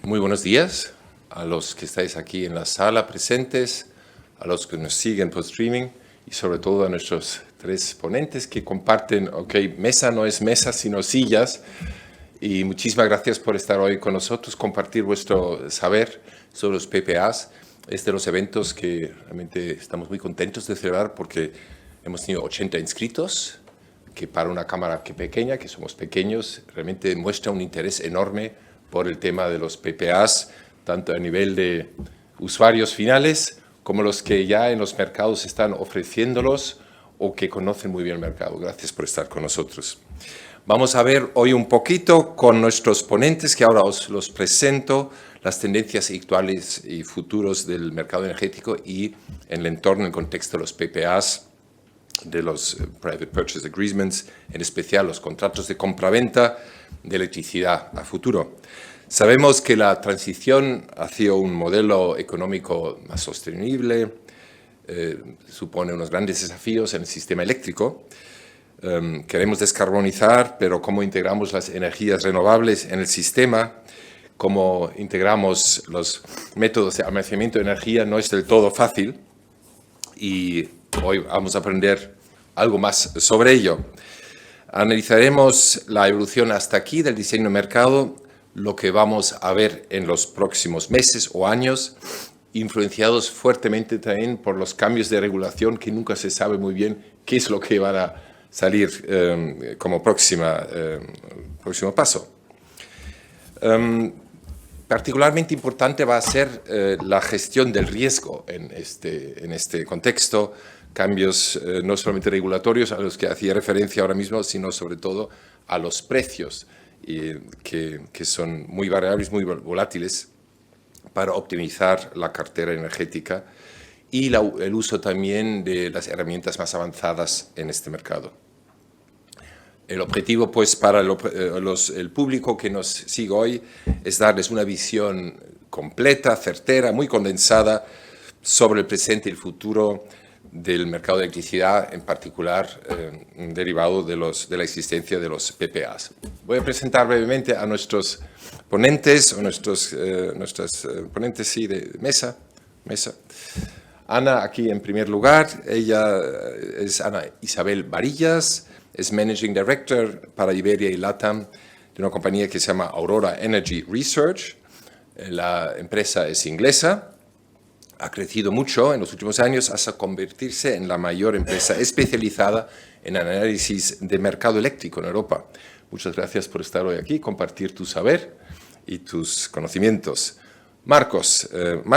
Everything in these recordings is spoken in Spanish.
Muy buenos días a los que estáis aquí en la sala presentes, a los que nos siguen por streaming y sobre todo a nuestros tres ponentes que comparten, mesa no es mesa sino sillas, y muchísimas gracias por estar hoy con nosotros, compartir vuestro saber sobre los PPAs. Es de los eventos que realmente estamos muy contentos de celebrar porque hemos tenido 80 inscritos, que para una cámara que pequeña, que somos pequeños, realmente muestra un interés enorme por el tema de los PPAs, tanto a nivel de usuarios finales como los que ya en los mercados están ofreciéndolos o que conocen muy bien el mercado. Gracias por estar con nosotros. Vamos a ver hoy un poquito con nuestros ponentes, que ahora os los presento, las tendencias actuales y futuros del mercado energético y en el entorno, en el contexto de los PPAs, de los Private Purchase Agreements, en especial los contratos de compra-venta de electricidad a futuro. Sabemos que la transición hacia un modelo económico más sostenible supone unos grandes desafíos en el sistema eléctrico. Queremos descarbonizar, pero cómo integramos las energías renovables en el sistema, cómo integramos los métodos de almacenamiento de energía no es del todo fácil y hoy vamos a aprender algo más sobre ello. Analizaremos la evolución hasta aquí del diseño de mercado, lo que vamos a ver en los próximos meses o años, influenciados fuertemente también por los cambios de regulación que nunca se sabe muy bien qué es lo que van a salir como próximo paso. Particularmente importante va a ser la gestión del riesgo en este contexto, cambios no solamente regulatorios a los que hacía referencia ahora mismo, sino sobre todo a los precios que son muy variables, muy volátiles para optimizar la cartera energética y el uso también de las herramientas más avanzadas en este mercado. El objetivo, pues, para el público que nos sigue hoy es darles una visión completa, certera, muy condensada sobre el presente y el futuro del mercado de electricidad, en particular derivado de la existencia de los PPAs. Voy a presentar brevemente a nuestros ponentes, o nuestras ponentes de mesa. Ana, aquí en primer lugar, ella es Ana Isabel Varillas, es Managing Director para Iberia y LATAM de una compañía que se llama Aurora Energy Research. La empresa es inglesa, ha crecido mucho en los últimos años hasta convertirse en la mayor empresa especializada en análisis de mercado eléctrico en Europa. Muchas gracias por estar hoy aquí, compartir tu saber y tus conocimientos. Marcos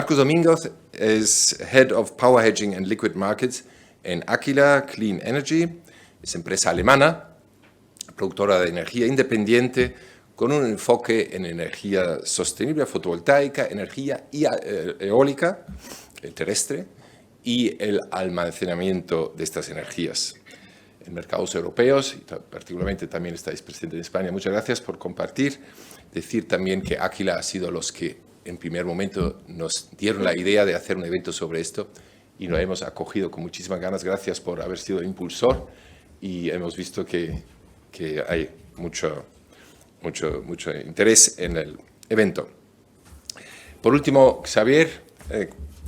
Domínguez es Head of Power Hedging and Liquid Markets en Aquila Clean Energy. Es empresa alemana, productora de energía independiente, con un enfoque en energía sostenible, fotovoltaica, energía eólica, terrestre, y el almacenamiento de estas energías. En mercados europeos, y particularmente también estáis presentes en España, muchas gracias por compartir. Decir también que Aquila ha sido los que en primer momento nos dieron la idea de hacer un evento sobre esto y lo hemos acogido con muchísimas ganas. Gracias por haber sido impulsor y hemos visto que hay mucho interés en el evento. Por último, Xavier,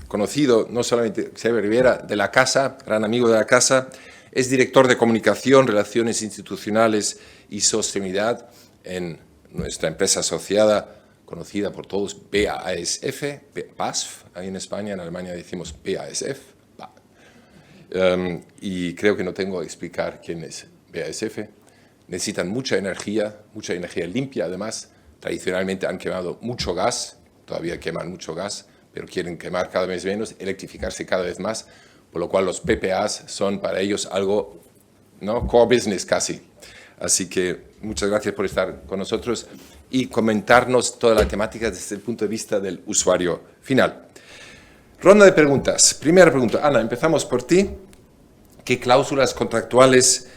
conocido no solamente Xavier Rivera de la casa, gran amigo de la casa, es director de comunicación, relaciones institucionales y sostenibilidad en nuestra empresa asociada, conocida por todos, BASF, ahí en España, en Alemania decimos BASF, y creo que no tengo que explicar quién es BASF. Necesitan mucha energía limpia además. Tradicionalmente han quemado mucho gas, todavía queman mucho gas, pero quieren quemar cada vez menos, electrificarse cada vez más, por lo cual los PPAs son para ellos algo, ¿no?, core business casi. Así que muchas gracias por estar con nosotros y comentarnos toda la temática desde el punto de vista del usuario final. Ronda de preguntas. Primera pregunta. Ana, empezamos por ti. ¿Qué cláusulas contractuales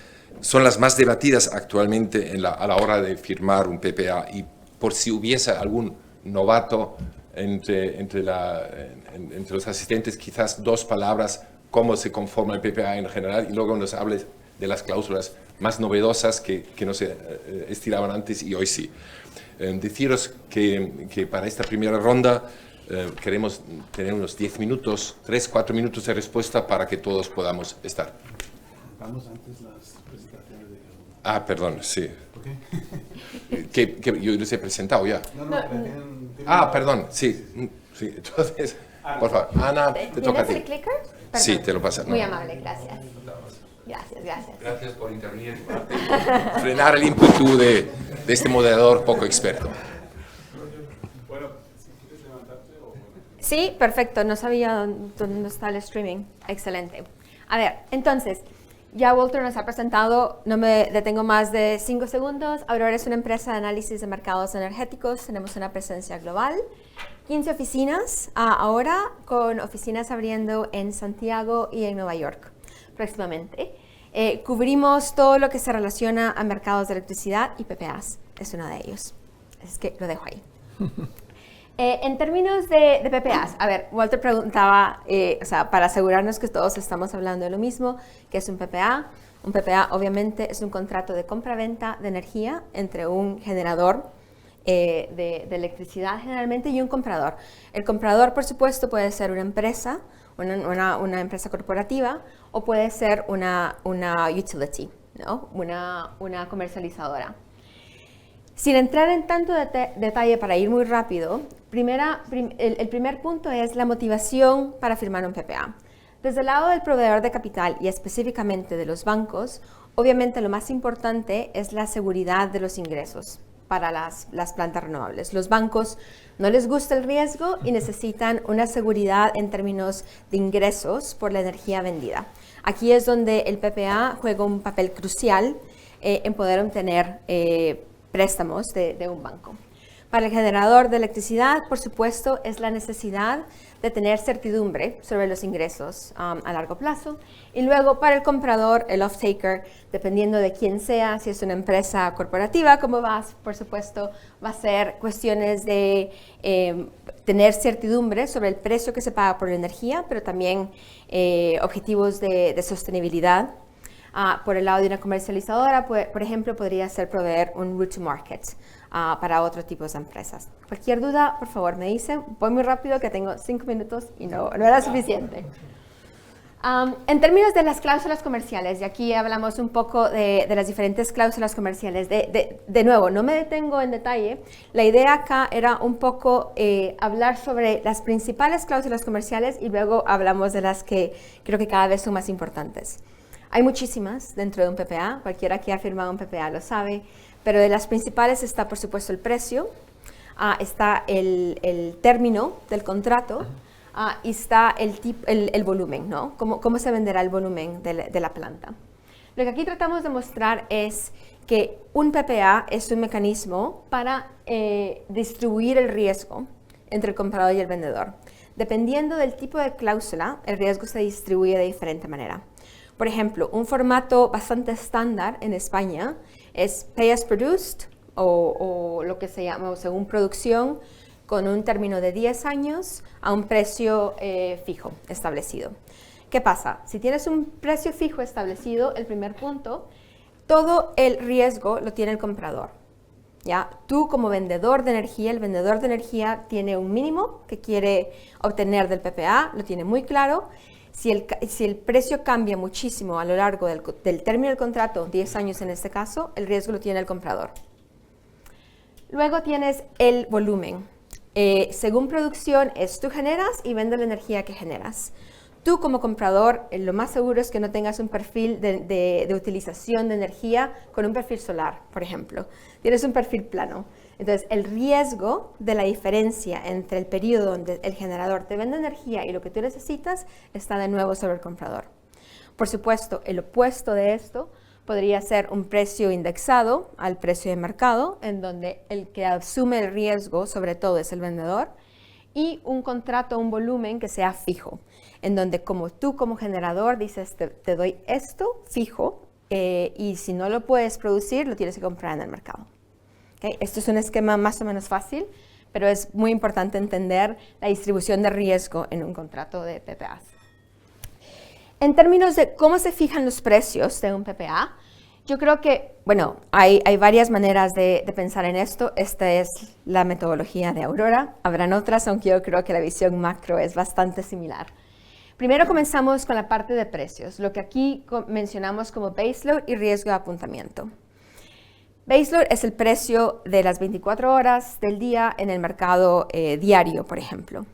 son las más debatidas actualmente a la hora de firmar un PPA? Y por si hubiese algún novato entre los asistentes, quizás 2 palabras, cómo se conforma el PPA en general, y luego nos hables de las cláusulas más novedosas que no se estiraban antes y hoy sí. Deciros que para esta primera ronda queremos tener unos 10 minutos, 3-4 minutos de respuesta para que todos podamos estar. Vamos antes las presentaciones de cada uno. Ah, perdón, sí. ¿Por qué? que yo les he presentado ya. No, perdón, sí. Sí, entonces, por favor, Ana, te toca a ti. ¿Tienes el clicker? Sí, Perdón. te lo paso. Muy amable, gracias. Gracias. Gracias por intervenir. Frenar el ímpetu de este moderador poco experto. Bueno, si quieres levantarte o... Bueno. Sí, perfecto. No sabía dónde está el streaming. Excelente. A ver, entonces, ya Walter nos ha presentado, no me detengo más de 5 segundos. Aurora es una empresa de análisis de mercados energéticos. Tenemos una presencia global. 15 oficinas ahora, con oficinas abriendo en Santiago y en Nueva York próximamente. Cubrimos todo lo que se relaciona a mercados de electricidad y PPAs. Es uno de ellos. Es que lo dejo ahí. En términos de PPAs, a ver, Walter preguntaba, para asegurarnos que todos estamos hablando de lo mismo, ¿qué es un PPA? Un PPA obviamente es un contrato de compra-venta de energía entre un generador de electricidad generalmente y un comprador. El comprador, por supuesto, puede ser una empresa, una empresa corporativa, o puede ser una utility, ¿no? una comercializadora. Sin entrar en tanto detalle para ir muy rápido, el primer punto es la motivación para firmar un PPA. Desde el lado del proveedor de capital y específicamente de los bancos, obviamente lo más importante es la seguridad de los ingresos para las plantas renovables. Los bancos no les gusta el riesgo y necesitan una seguridad en términos de ingresos por la energía vendida. Aquí es donde el PPA juega un papel crucial en poder obtener préstamos de un banco. Para el generador de electricidad, por supuesto, es la necesidad de tener certidumbre sobre los ingresos a largo plazo. Y luego para el comprador, el off-taker, dependiendo de quién sea, si es una empresa corporativa, como vas, por supuesto, va a ser cuestiones de tener certidumbre sobre el precio que se paga por la energía, pero también objetivos de sostenibilidad. Por el lado de una comercializadora, por ejemplo, podría ser proveer un route to market para otro tipo de empresas. Cualquier duda, por favor, me dicen. Voy muy rápido, que tengo 5 minutos y no era suficiente. En términos de las cláusulas comerciales, y aquí hablamos un poco de las diferentes cláusulas comerciales. De nuevo, no me detengo en detalle. La idea acá era un poco hablar sobre las principales cláusulas comerciales y luego hablamos de las que creo que cada vez son más importantes. Hay muchísimas dentro de un PPA, cualquiera que ha firmado un PPA lo sabe, pero de las principales está, por supuesto, el precio, está el término del contrato y está el volumen, ¿no? Cómo se venderá el volumen de la planta. Lo que aquí tratamos de mostrar es que un PPA es un mecanismo para distribuir el riesgo entre el comprador y el vendedor. Dependiendo del tipo de cláusula, el riesgo se distribuye de diferente manera. Por ejemplo, un formato bastante estándar en España es pay as produced o lo que se llama según producción, con un término de 10 años a un precio fijo establecido. ¿Qué pasa? Si tienes un precio fijo establecido, el primer punto, todo el riesgo lo tiene el comprador. ¿Ya? Tú como vendedor de energía, el vendedor de energía tiene un mínimo que quiere obtener del PPA, lo tiene muy claro. Si el precio cambia muchísimo a lo largo del término del contrato, 10 años en este caso, el riesgo lo tiene el comprador. Luego tienes el volumen. Según producción, tú generas y vendes la energía que generas. Tú como comprador, lo más seguro es que no tengas un perfil de utilización de energía con un perfil solar, por ejemplo. Tienes un perfil plano. Entonces, el riesgo de la diferencia entre el periodo donde el generador te vende energía y lo que tú necesitas está de nuevo sobre el comprador. Por supuesto, el opuesto de esto podría ser un precio indexado al precio de mercado, en donde el que asume el riesgo sobre todo es el vendedor, y un contrato, un volumen que sea fijo, en donde como tú como generador dices, te doy esto fijo y si no lo puedes producir, lo tienes que comprar en el mercado. ¿Okay? Esto es un esquema más o menos fácil, pero es muy importante entender la distribución de riesgo en un contrato de PPAs. En términos de cómo se fijan los precios de un PPA, Yo creo que, bueno, hay varias maneras de pensar en esto. Esta es la metodología de Aurora. Habrán otras, aunque yo creo que la visión macro es bastante similar. Primero comenzamos con la parte de precios, lo que aquí mencionamos como baseload y riesgo de apuntamiento. Baseload es el precio de las 24 horas del día en el mercado diario, por ejemplo.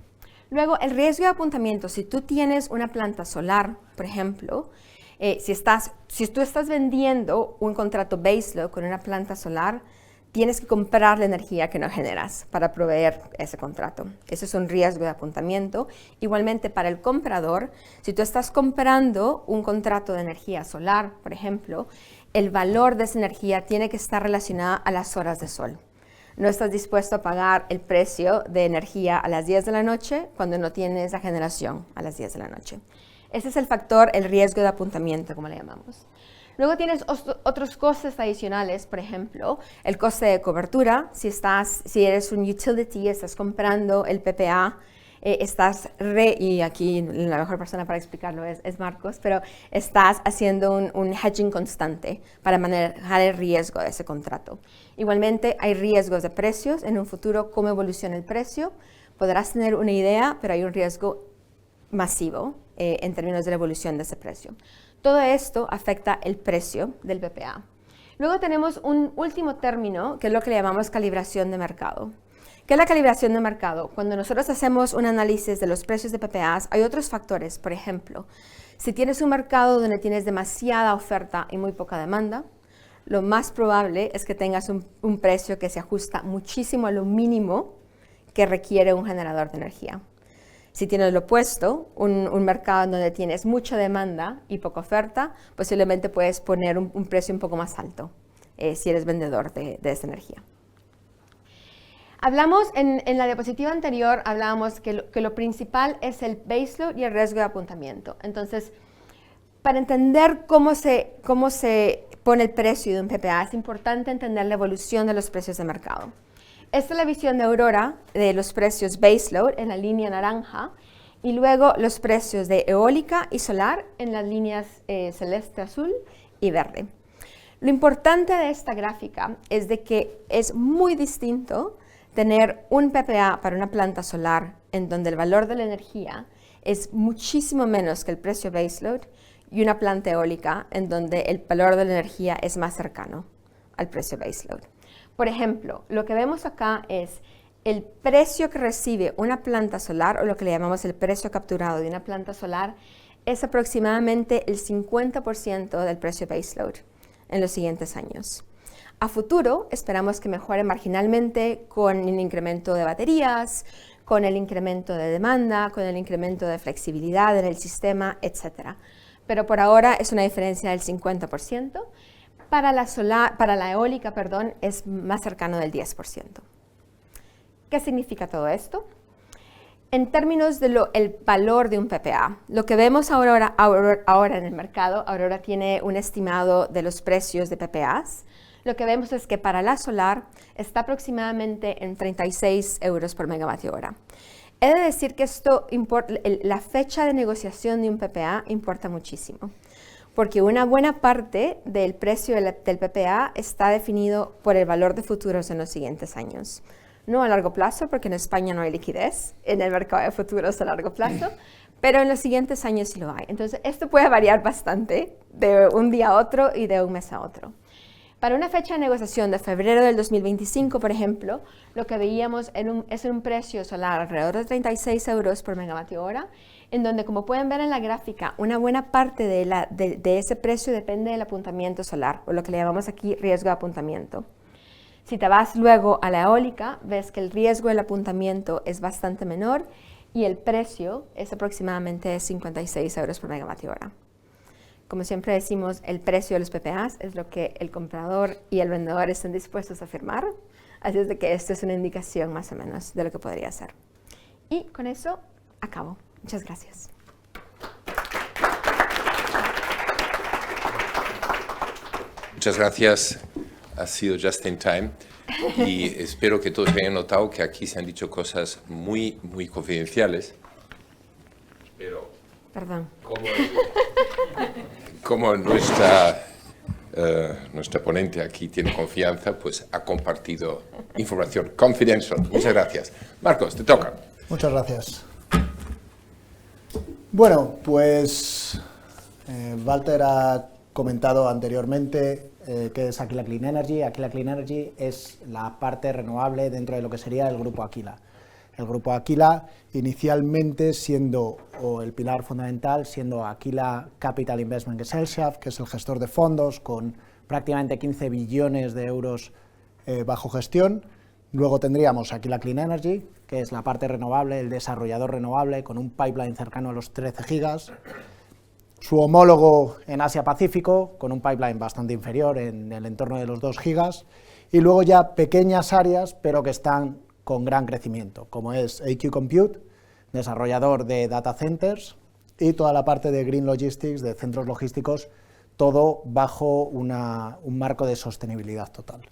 Luego, el riesgo de apuntamiento, si tú tienes una planta solar, por ejemplo, si tú estás vendiendo un contrato baseload con una planta solar, tienes que comprar la energía que no generas para proveer ese contrato. Eso es un riesgo de apuntamiento. Igualmente, para el comprador, si tú estás comprando un contrato de energía solar, por ejemplo, el valor de esa energía tiene que estar relacionada a las horas de sol. No estás dispuesto a pagar el precio de energía a las 10 de la noche cuando no tienes la generación a las 10 de la noche. Ese es el factor, el riesgo de apuntamiento, como le llamamos. Luego tienes otros costes adicionales, por ejemplo, el coste de cobertura. Si eres un utility, estás comprando el PPA, y aquí la mejor persona para explicarlo es Marcos, pero estás haciendo un hedging constante para manejar el riesgo de ese contrato. Igualmente, hay riesgos de precios. En un futuro, cómo evoluciona el precio, podrás tener una idea, pero hay un riesgo masivo en términos de la evolución de ese precio. Todo esto afecta el precio del PPA. Luego tenemos un último término, que es lo que le llamamos calibración de mercado. ¿Qué es la calibración de mercado? Cuando nosotros hacemos un análisis de los precios de PPAs, hay otros factores. Por ejemplo, si tienes un mercado donde tienes demasiada oferta y muy poca demanda, lo más probable es que tengas un precio que se ajusta muchísimo a lo mínimo que requiere un generador de energía. Si tienes lo opuesto, un mercado donde tienes mucha demanda y poca oferta, posiblemente puedes poner un precio un poco más alto si eres vendedor de esa energía. Hablamos en la diapositiva anterior, hablábamos que lo principal es el baseload y el riesgo de apuntamiento. Entonces, para entender cómo se pone el precio de un PPA, es importante entender la evolución de los precios de mercado. Esta es la visión de Aurora de los precios baseload en la línea naranja y luego los precios de eólica y solar en las líneas celeste, azul y verde. Lo importante de esta gráfica es de que es muy distinto tener un PPA para una planta solar en donde el valor de la energía es muchísimo menos que el precio baseload y una planta eólica en donde el valor de la energía es más cercano al precio baseload. Por ejemplo, lo que vemos acá es el precio que recibe una planta solar, o lo que le llamamos el precio capturado de una planta solar, es aproximadamente el 50% del precio baseload en los siguientes años. A futuro, esperamos que mejore marginalmente con el incremento de baterías, con el incremento de demanda, con el incremento de flexibilidad en el sistema, etc. Pero por ahora es una diferencia del 50%. Para la eólica, es más cercano del 10%. ¿Qué significa todo esto? En términos del valor de un PPA, lo que vemos ahora en el mercado, Aurora tiene un estimado de los precios de PPAs. Lo que vemos es que para la solar está aproximadamente en 36 euros por megavatio hora. He de decir que la fecha de negociación de un PPA importa muchísimo, porque una buena parte del precio del PPA está definido por el valor de futuros en los siguientes años. No a largo plazo, porque en España no hay liquidez en el mercado de futuros a largo plazo, pero en los siguientes años sí lo hay. Entonces, esto puede variar bastante de un día a otro y de un mes a otro. Para una fecha de negociación de febrero del 2025, por ejemplo, lo que veíamos es un precio solar alrededor de 36 euros por megavatio hora, en donde, como pueden ver en la gráfica, una buena parte de ese precio depende del apuntamiento solar, o lo que le llamamos aquí riesgo de apuntamiento. Si te vas luego a la eólica, ves que el riesgo del apuntamiento es bastante menor y el precio es aproximadamente 56 euros por megavatio hora. Como siempre decimos, el precio de los PPAs es lo que el comprador y el vendedor están dispuestos a firmar, así es de que esto es una indicación más o menos de lo que podría ser. Y con eso acabo. Muchas gracias. Muchas gracias. Ha sido just in time. Y espero que todos hayan notado que aquí se han dicho cosas muy, muy confidenciales. Pero Perdón. como nuestra nuestra ponente aquí tiene confianza, pues ha compartido información confidencial. Muchas gracias. Marcos, te toca. Muchas gracias. Bueno, pues Walter ha comentado anteriormente qué es Aquila Clean Energy. Aquila Clean Energy es la parte renovable dentro de lo que sería el Grupo Aquila. El Grupo Aquila, inicialmente siendo el pilar fundamental, siendo Aquila Capital Investment Gesellschaft, que es el gestor de fondos con prácticamente 15 billones de euros bajo gestión. Luego tendríamos Aquila Clean Energy, que es la parte renovable, el desarrollador renovable, con un pipeline cercano a los 13 gigas. Su homólogo en Asia-Pacífico, con un pipeline bastante inferior, en el entorno de los 2 gigas. Y luego ya pequeñas áreas, pero que están con gran crecimiento, como es AQ Compute, desarrollador de data centers, y toda la parte de Green Logistics, de centros logísticos, todo bajo un marco de sostenibilidad total.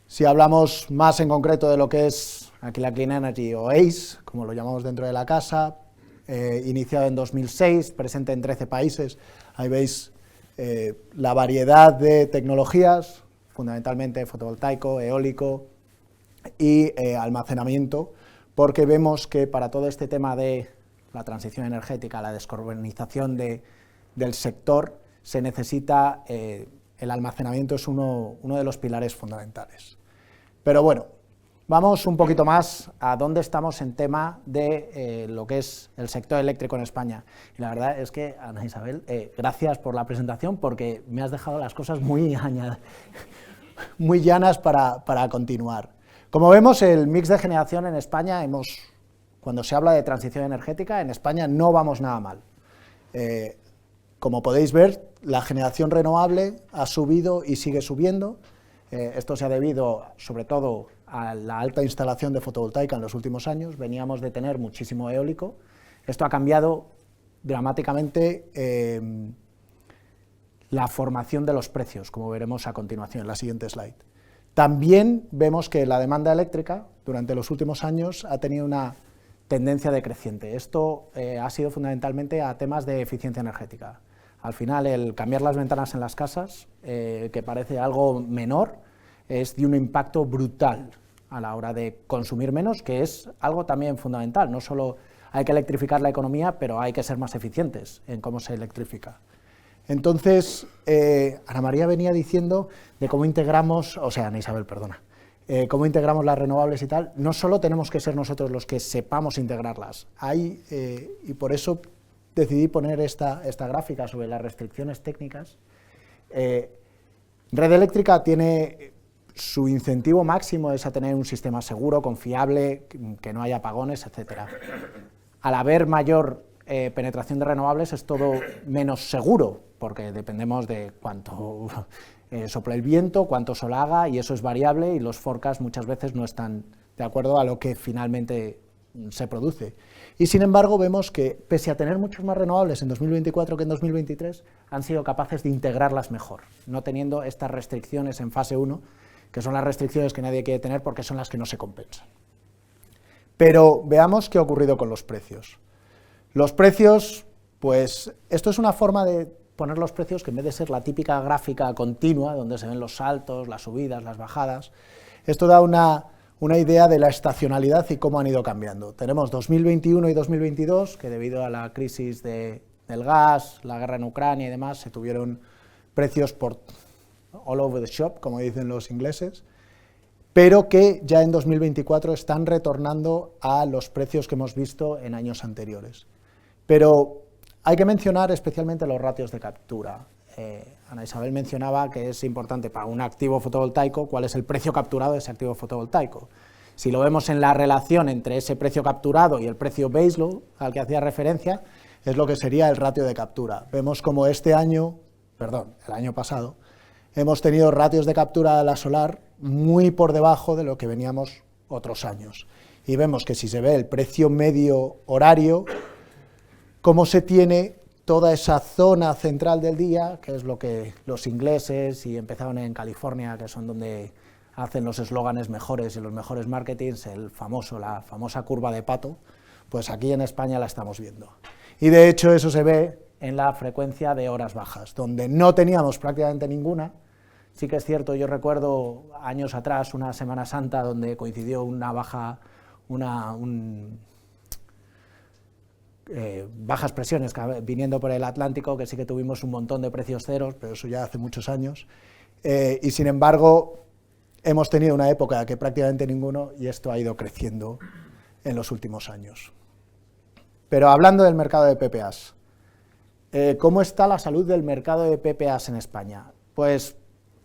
Si hablamos más en concreto de lo que es Aquila Clean Energy o ACE, como lo llamamos dentro de la casa, iniciado en 2006, presente en 13 países, ahí veis la variedad de tecnologías, fundamentalmente fotovoltaico, eólico y almacenamiento, porque vemos que para todo este tema de la transición energética, la descarbonización del sector, se necesita, el almacenamiento es uno de los pilares fundamentales. Pero bueno, vamos un poquito más a dónde estamos en tema de lo que es el sector eléctrico en España. Y la verdad es que, Ana Isabel, gracias por la presentación, porque me has dejado las cosas muy llanas para continuar. Como vemos, el mix de generación en España, cuando se habla de transición energética, en España no vamos nada mal. Como podéis ver, la generación renovable ha subido y sigue subiendo. Esto se ha debido, sobre todo, a la alta instalación de fotovoltaica en los últimos años. Veníamos de tener muchísimo eólico. Esto ha cambiado dramáticamente la formación de los precios, como veremos a continuación en la siguiente slide. También vemos que la demanda eléctrica durante los últimos años ha tenido una tendencia decreciente. Esto ha sido fundamentalmente a temas de eficiencia energética. Al final, el cambiar las ventanas en las casas, que parece algo menor, es de un impacto brutal a la hora de consumir menos, que es algo también fundamental. No solo hay que electrificar la economía, pero hay que ser más eficientes en cómo se electrifica. Entonces, Ana María venía diciendo de cómo integramos, Ana Isabel, perdona, cómo integramos las renovables y tal. No solo tenemos que ser nosotros los que sepamos integrarlas, y por eso decidí poner esta gráfica sobre las restricciones técnicas. Red Eléctrica tiene su incentivo máximo es a tener un sistema seguro, confiable, que no haya apagones, etc. Al haber mayor penetración de renovables es todo menos seguro, porque dependemos de cuánto sopla el viento, cuánto sol haga, y eso es variable, y los forecasts muchas veces no están de acuerdo a lo que finalmente se produce. Y sin embargo vemos que, pese a tener muchos más renovables en 2024 que en 2023, han sido capaces de integrarlas mejor, no teniendo estas restricciones en fase 1, que son las restricciones que nadie quiere tener porque son las que no se compensan. Pero veamos qué ha ocurrido con los precios. Los precios, pues esto es una forma de poner los precios que en vez de ser la típica gráfica continua, donde se ven los saltos, las subidas, las bajadas, esto da una idea de la estacionalidad y cómo han ido cambiando. Tenemos 2021 y 2022, que debido a la crisis del gas, la guerra en Ucrania y demás, se tuvieron precios por all over the shop, como dicen los ingleses, pero que ya en 2024 están retornando a los precios que hemos visto en años anteriores. Pero hay que mencionar especialmente los ratios de captura. Ana Isabel mencionaba que es importante para un activo fotovoltaico cuál es el precio capturado de ese activo fotovoltaico. Si lo vemos en la relación entre ese precio capturado y el precio baseload al que hacía referencia, es lo que sería el ratio de captura. Vemos como el año pasado, hemos tenido ratios de captura de la solar muy por debajo de lo que veníamos otros años. Y vemos que si se ve el precio medio horario, cómo se tiene toda esa zona central del día, que es lo que los ingleses, y empezaron en California, que son donde hacen los eslóganes mejores y los mejores marketings, la famosa curva de Pato, pues aquí en España la estamos viendo. Y de hecho eso se ve en la frecuencia de horas bajas, donde no teníamos prácticamente ninguna. Sí que es cierto, yo recuerdo años atrás una Semana Santa donde coincidió una bajas presiones viniendo por el Atlántico, que sí que tuvimos un montón de precios ceros, pero eso ya hace muchos años, y sin embargo hemos tenido una época que prácticamente ninguno, y esto ha ido creciendo en los últimos años. Pero hablando del mercado de PPAs, ¿cómo está la salud del mercado de PPAs en España? Pues,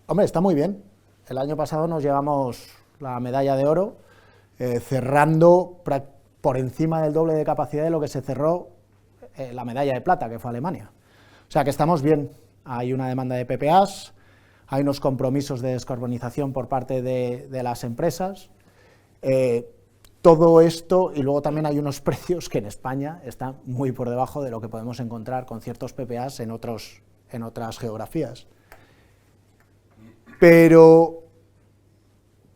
hombre, está muy bien. El año pasado nos llevamos la medalla de oro, cerrando por encima del doble de capacidad de lo que se cerró la medalla de plata, que fue Alemania. O sea que estamos bien. Hay una demanda de PPAs, hay unos compromisos de descarbonización por parte de las empresas. Todo esto, y luego también hay unos precios que en España están muy por debajo de lo que podemos encontrar con ciertos PPAs en otras geografías. Pero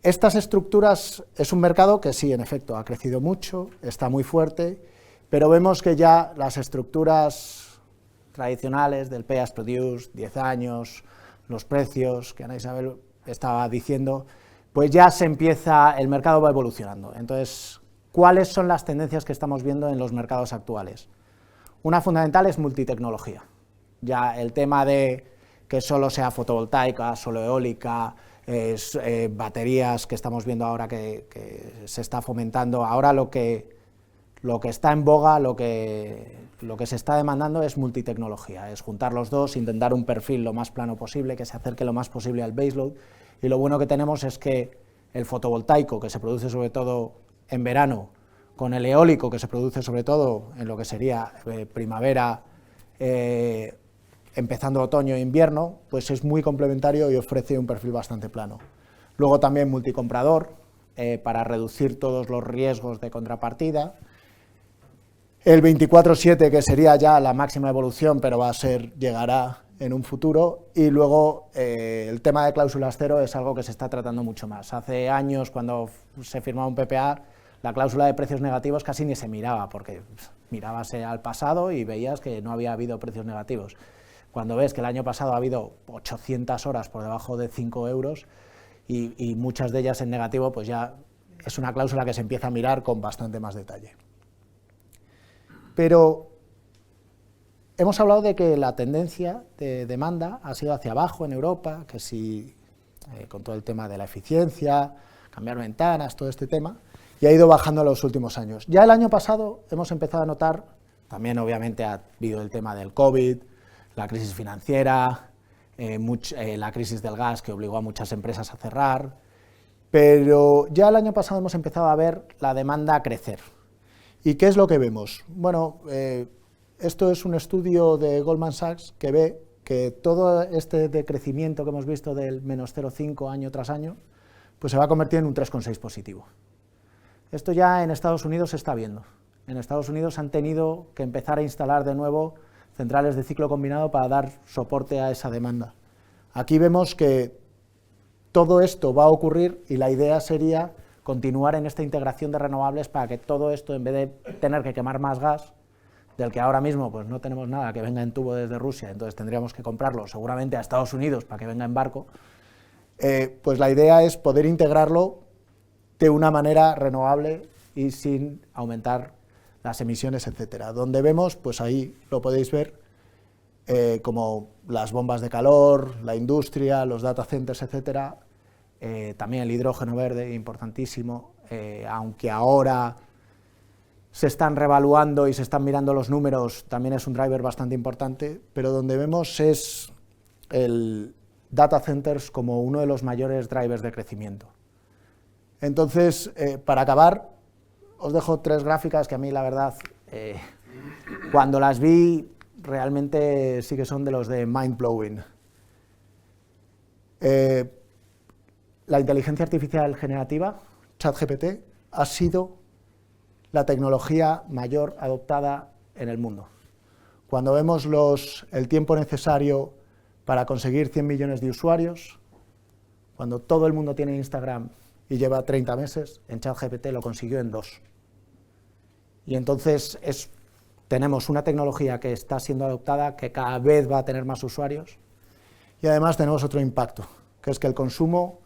estas estructuras es un mercado que sí, en efecto, ha crecido mucho, está muy fuerte, pero vemos que ya las estructuras tradicionales del pay as produced, 10 años, los precios que Ana Isabel estaba diciendo, pues ya el mercado va evolucionando. Entonces, ¿cuáles son las tendencias que estamos viendo en los mercados actuales? Una fundamental es multitecnología. Ya el tema de que solo sea fotovoltaica, solo eólica, baterías que estamos viendo ahora que se está fomentando. Ahora lo que está en boga, lo que se está demandando es multitecnología, es juntar los dos, intentar un perfil lo más plano posible, que se acerque lo más posible al baseload. Y lo bueno que tenemos es que el fotovoltaico, que se produce sobre todo en verano, con el eólico, que se produce sobre todo en lo que sería primavera, empezando otoño e invierno, pues es muy complementario y ofrece un perfil bastante plano. Luego también multicomprador, para reducir todos los riesgos de contrapartida. El 24/7, que sería ya la máxima evolución, pero llegará en un futuro. Y luego el tema de cláusulas cero es algo que se está tratando mucho más. Hace años, cuando se firmaba un PPA, la cláusula de precios negativos casi ni se miraba, porque mirabas al pasado y veías que no había habido precios negativos. Cuando ves que el año pasado ha habido 800 horas por debajo de 5 euros y muchas de ellas en negativo, pues ya es una cláusula que se empieza a mirar con bastante más detalle. Pero hemos hablado de que la tendencia de demanda ha sido hacia abajo en Europa, que sí, con todo el tema de la eficiencia, cambiar ventanas, todo este tema, y ha ido bajando en los últimos años. Ya el año pasado hemos empezado a notar, también obviamente ha habido el tema del COVID, la crisis financiera, la crisis del gas que obligó a muchas empresas a cerrar, pero ya el año pasado hemos empezado a ver la demanda a crecer. ¿Y qué es lo que vemos? Bueno, esto es un estudio de Goldman Sachs que ve que todo este decrecimiento que hemos visto del menos 0,5 año tras año, pues se va a convertir en un 3,6 positivo. Esto ya en Estados Unidos se está viendo. En Estados Unidos han tenido que empezar a instalar de nuevo centrales de ciclo combinado para dar soporte a esa demanda. Aquí vemos que todo esto va a ocurrir y la idea sería continuar en esta integración de renovables para que todo esto, en vez de tener que quemar más gas, del que ahora mismo pues no tenemos nada que venga en tubo desde Rusia, entonces tendríamos que comprarlo seguramente a Estados Unidos para que venga en barco, pues la idea es poder integrarlo de una manera renovable y sin aumentar las emisiones, etcétera. Donde vemos, pues ahí lo podéis ver, como las bombas de calor, la industria, los data centers, etcétera. También el hidrógeno verde, importantísimo, aunque ahora se están revaluando y se están mirando los números, también es un driver bastante importante, pero donde vemos es el data centers como uno de los mayores drivers de crecimiento. Entonces, para acabar, os dejo 3 gráficas que a mí, la verdad, cuando las vi, realmente sí que son de los de mind-blowing. La inteligencia artificial generativa, ChatGPT, ha sido la tecnología mayor adoptada en el mundo. Cuando vemos el tiempo necesario para conseguir 100 millones de usuarios, cuando todo el mundo tiene Instagram y lleva 30 meses, en ChatGPT lo consiguió en 2. Y entonces es tenemos una tecnología que está siendo adoptada, que cada vez va a tener más usuarios, y además tenemos otro impacto, que es que el consumo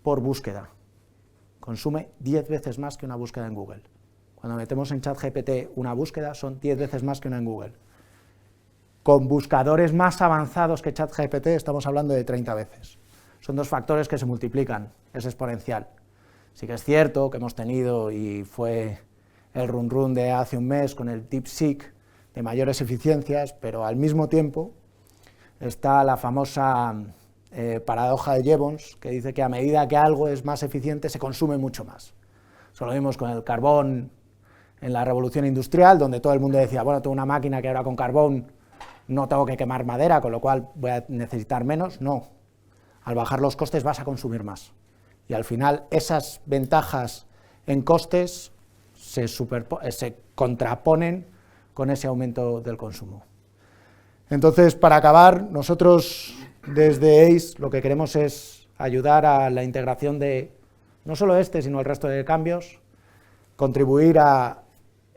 por búsqueda consume 10 veces más que una búsqueda en Google. Cuando metemos en ChatGPT una búsqueda, son 10 veces más que una en Google. Con buscadores más avanzados que ChatGPT estamos hablando de 30 veces. Son dos factores que se multiplican, es exponencial. Sí que es cierto que hemos tenido, y fue el run de hace un mes con el DeepSeek, de mayores eficiencias, pero al mismo tiempo está la famosa paradoja de Jevons, que dice que a medida que algo es más eficiente, se consume mucho más. Eso lo vimos con el carbón en la revolución industrial, donde todo el mundo decía, bueno, tengo una máquina que ahora con carbón no tengo que quemar madera, con lo cual voy a necesitar menos. No, al bajar los costes vas a consumir más. Y al final esas ventajas en costes se contraponen con ese aumento del consumo. Entonces, para acabar, nosotros desde ACE lo que queremos es ayudar a la integración de no solo sino el resto de cambios, contribuir a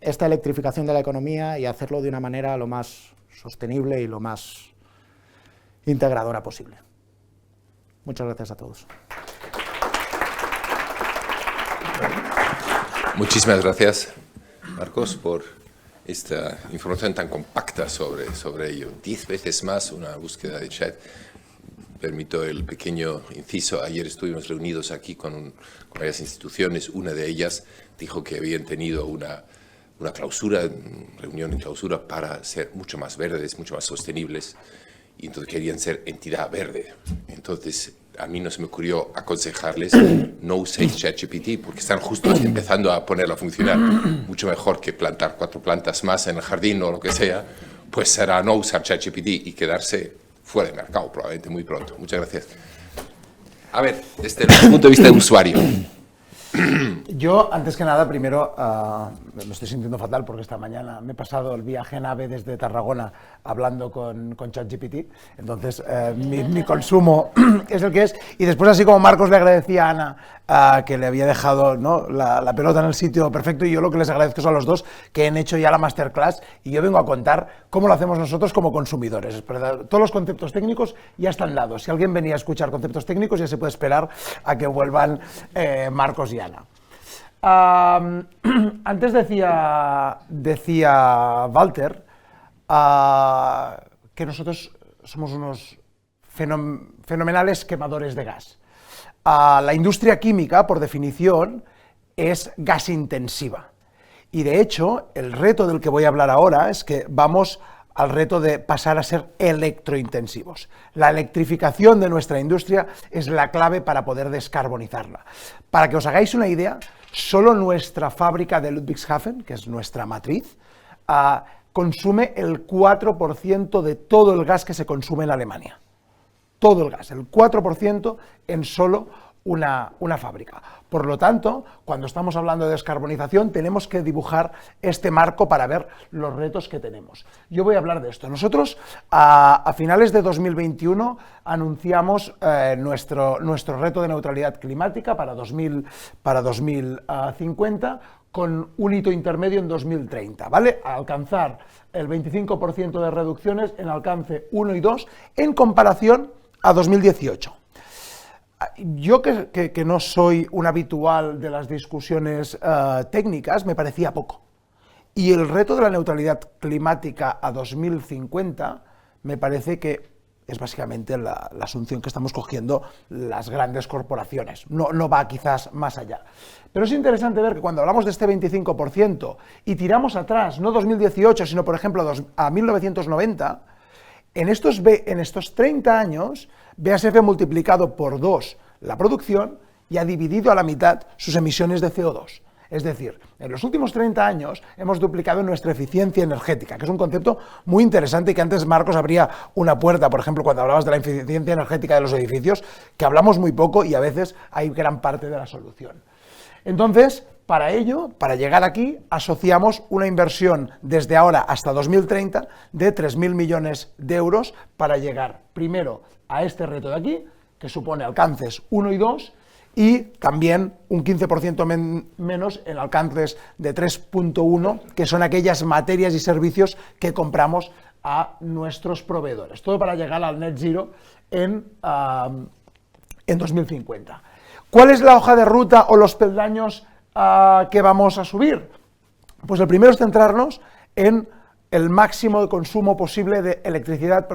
esta electrificación de la economía y hacerlo de una manera lo más sostenible y lo más integradora posible. Muchas gracias a todos. Muchísimas gracias, Marcos, por esta información tan compacta sobre ello. 10 veces más una búsqueda de chat. Permito el pequeño inciso. Ayer estuvimos reunidos aquí con varias instituciones. Una de ellas dijo que habían tenido una reunión en clausura para ser mucho más verdes, mucho más sostenibles, y entonces querían ser entidad verde. Entonces, a mí no se me ocurrió aconsejarles no uséis ChatGPT porque están justo empezando a ponerlo a funcionar. Mucho mejor que plantar 4 plantas más en el jardín o lo que sea, pues será no usar ChatGPT y quedarse fuera del mercado probablemente muy pronto. Muchas gracias. A ver, desde el punto de vista del usuario. Yo, antes que nada, primero me estoy sintiendo fatal porque esta mañana me he pasado el viaje en AVE desde Tarragona hablando con ChatGPT, entonces mi consumo es el que es. Y después, así como Marcos le agradecía a Ana que le había dejado, ¿no?, la pelota en el sitio perfecto, y yo lo que les agradezco son a los dos que han hecho ya la masterclass, y yo vengo a contar cómo lo hacemos nosotros como consumidores. Todos los conceptos técnicos ya están dados. Si alguien venía a escuchar conceptos técnicos, ya se puede esperar a que vuelvan Marcos y Ana. Antes decía Walter que nosotros somos unos fenomenales quemadores de gas. La industria química, por definición, es gasintensiva. Y de hecho, el reto del que voy a hablar ahora es que vamos al reto de pasar a ser electrointensivos. La electrificación de nuestra industria es la clave para poder descarbonizarla. Para que os hagáis una idea, solo nuestra fábrica de Ludwigshafen, que es nuestra matriz, consume el 4% de todo el gas que se consume en Alemania. Todo el gas, el 4% en solo una fábrica. Por lo tanto, cuando estamos hablando de descarbonización, tenemos que dibujar este marco para ver los retos que tenemos. Yo voy a hablar de esto. Nosotros, a finales de 2021, anunciamos nuestro reto de neutralidad climática para 2050, con un hito intermedio en 2030, ¿vale? A alcanzar el 25% de reducciones en alcance 1 y 2 en comparación a 2018. Yo que no soy un habitual de las discusiones técnicas, me parecía poco. Y el reto de la neutralidad climática a 2050 me parece que es básicamente la asunción que estamos cogiendo las grandes corporaciones. No va quizás más allá. Pero es interesante ver que cuando hablamos de este 25% y tiramos atrás, no 2018, sino por ejemplo a 1990, en estos 30 años, BASF ha multiplicado por 2 la producción y ha dividido a la mitad sus emisiones de CO2. Es decir, en los últimos 30 años hemos duplicado nuestra eficiencia energética, que es un concepto muy interesante y que antes Marcos abría una puerta, por ejemplo, cuando hablabas de la eficiencia energética de los edificios, que hablamos muy poco y a veces hay gran parte de la solución. Entonces, para ello, para llegar aquí, asociamos una inversión desde ahora hasta 2030 de 3.000 millones de euros para llegar primero a este reto de aquí, que supone alcances 1 y 2, y también un 15% menos en alcances de 3.1, que son aquellas materias y servicios que compramos a nuestros proveedores. Todo para llegar al net zero en 2050. ¿Cuál es la hoja de ruta o los peldaños que vamos a subir? Pues el primero es centrarnos en el máximo de consumo posible de electricidad